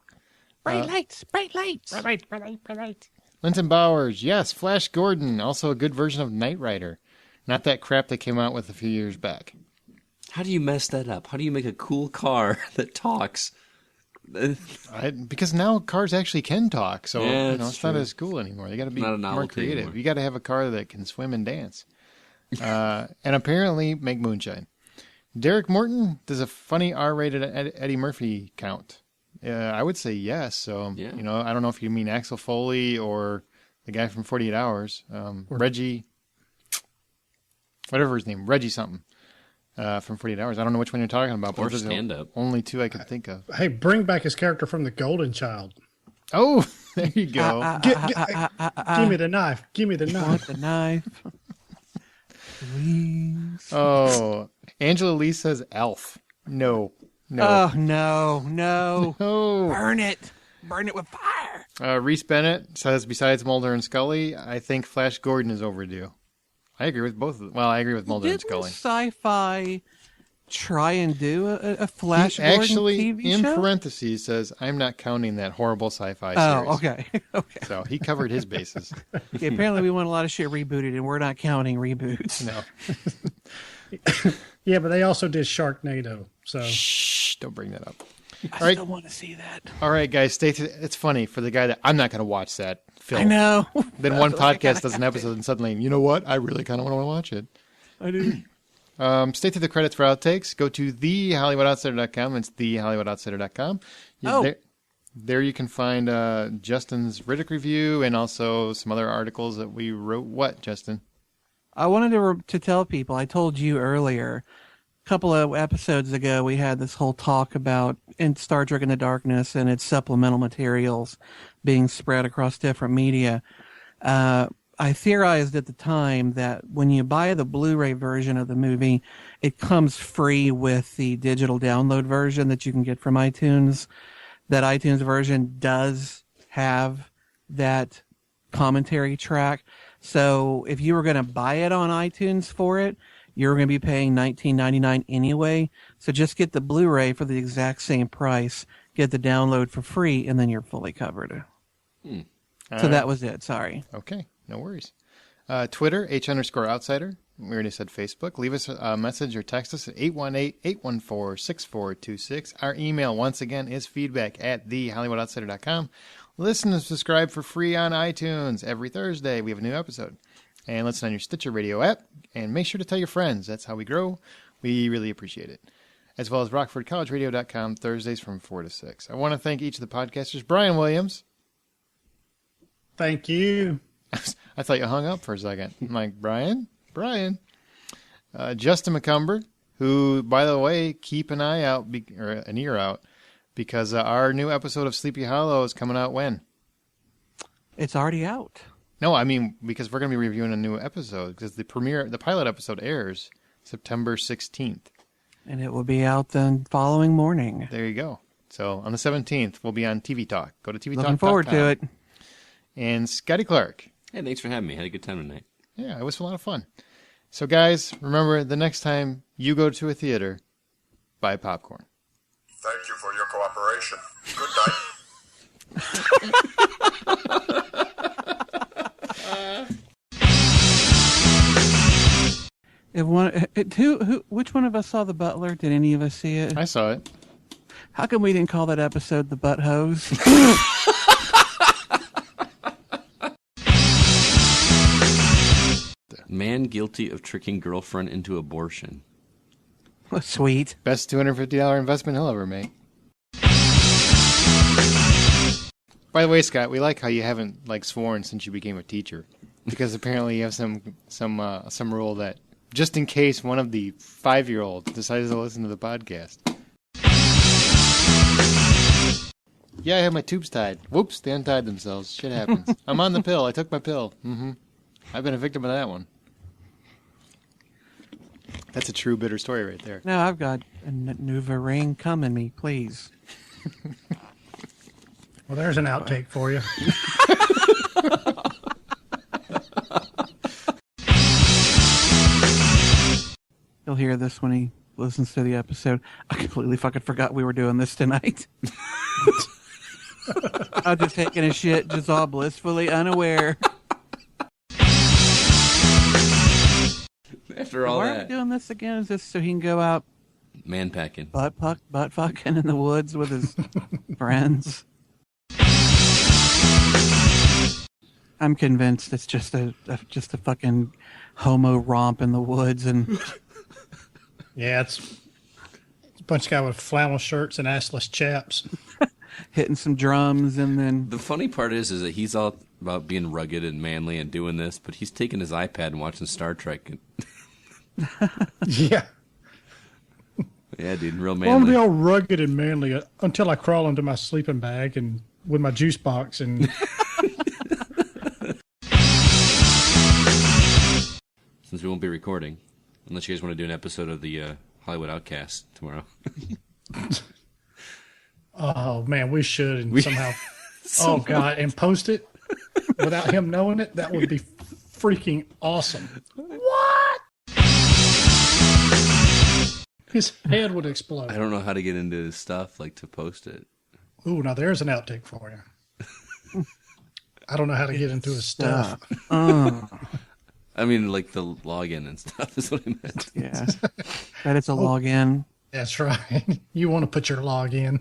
Bright lights, bright lights. Bright light. Linton Bowers, yes. Flash Gordon, also a good version of Knight Rider. Not that crap they came out with a few years back. How do you mess that up? How do you make a cool car that talks? Because now cars actually can talk, so it's not as cool anymore. They got to be more creative. Anymore. You got to have a car that can swim and dance, and apparently make moonshine. Derek Morton, does a funny R-rated Eddie Murphy count? I would say yes. So I don't know if you mean Axel Foley or the guy from 48 Hours, Reggie, whatever his name, Reggie something. From 48 Hours. I don't know which one you're talking about. Or stand-up. Only two I could think of. Hey, bring back his character from The Golden Child. Oh, there you go. Give me the knife. Give me the knife. Want the knife. Please. Oh, Angela Lee says Elf. No. Oh, no. No. Burn it. Burn it with fire. Reese Bennett says, besides Mulder and Scully, I think Flash Gordon is overdue. I agree with both of them. Well, I agree with Mulder and Scully. Didn't Sci-Fi try and do a Flash Gordon actually, TV in show? parentheses, says, I'm not counting that horrible Sci-Fi series. Oh, okay. So he covered his bases. Okay, apparently we want a lot of shit rebooted, and we're not counting reboots. No. Yeah, but they also did Sharknado. So Shh, don't bring that up. I still want to see that. All right, guys, it's funny for the guy that I'm not going to watch that film. I know. Then one podcast does an episode and suddenly, you know what? I really kind of want to watch it. I do. Stay to the credits for outtakes. Go to thehollywoodoutstater.com. It's thehollywoodoutstater.com. There you can find Justin's Riddick review and also some other articles that we wrote. What, Justin? I wanted to tell people, I told you earlier, a couple of episodes ago, we had this whole talk about in Star Trek Into Darkness and its supplemental materials being spread across different media. I theorized at the time that when you buy the Blu-ray version of the movie, it comes free with the digital download version that you can get from iTunes. That iTunes version does have that commentary track. So if you were going to buy it on iTunes for it, you're going to be paying $19.99 anyway. So just get the Blu-ray for the exact same price, get the download for free, and then you're fully covered. So that was it. Sorry. Okay. No worries. Twitter, H_outsider. We already said Facebook. Leave us a message or text us at 818-814-6426. Our email, once again, is feedback@thehollywoodoutstater.com. Listen and subscribe for free on iTunes. Every Thursday, we have a new episode. And listen on your Stitcher Radio app. And make sure to tell your friends. That's how we grow. We really appreciate it. As well as RockfordCollegeRadio.com, Thursdays from 4 to 6. I want to thank each of the podcasters. Brian Williams. Thank you. I thought you hung up for a second. I'm like, Brian? Justin McCumber, who, by the way, keep an eye out, or an ear out, because our new episode of Sleepy Hollow is coming out when? It's already out. No, I mean, because we're going to be reviewing a new episode, because the pilot episode airs September 16th. And it will be out the following morning. There you go. So on the 17th, we'll be on TV Talk. Go to TV Talk. Looking forward to it. And Scotty Clark. Hey, thanks for having me. Had a good time tonight. Yeah, it was a lot of fun. So, guys, remember, the next time you go to a theater, buy popcorn. Thank you for your cooperation. Good night. Which one of us saw The Butler? Did any of us see it? I saw it. How come we didn't call that episode The Butt Hose? Man guilty of tricking girlfriend into abortion. Sweet. Best $250 investment he'll ever make. By the way, Scott, we like how you haven't sworn since you became a teacher, because apparently you have some rule that just in case one of the 5-year-olds decides to listen to the podcast. Yeah, I have my tubes tied. Whoops, they untied themselves. Shit happens. I'm on the pill. I took my pill. I've been a victim of that one. That's a true bitter story right there. No, I've got a Nuva ring coming me, please. Well, there's an outtake for you. He'll hear this when he listens to the episode. I completely fucking forgot we were doing this tonight. I'm just taking a shit, just all blissfully unaware. After all Why that. are we doing this again? Is this so he can go out Man packing. butt fucking in the woods with his friends? I'm convinced it's just a fucking homo romp in the woods, and Yeah, it's a bunch of guys with flannel shirts and assless chaps. hitting some drums, and then The funny part is that he's all about being rugged and manly and doing this, but he's taking his iPad and watching Star Trek. Yeah. Yeah, dude, real Well, I'm gonna manly. be all rugged and manly until I crawl into my sleeping bag and with my juice box and Since we won't be recording, unless you guys want to do an episode of the Hollywood Outcast tomorrow. oh man, we should and somehow oh god, and post it without him knowing it. That would be freaking awesome. What? His head would explode. I don't know how to get into his stuff, to post it. Ooh, now there's an outtake for you. I don't know how to get into his stuff. I mean, the login and stuff is what I meant. yeah, that it's a login. That's right. You want to put your log in.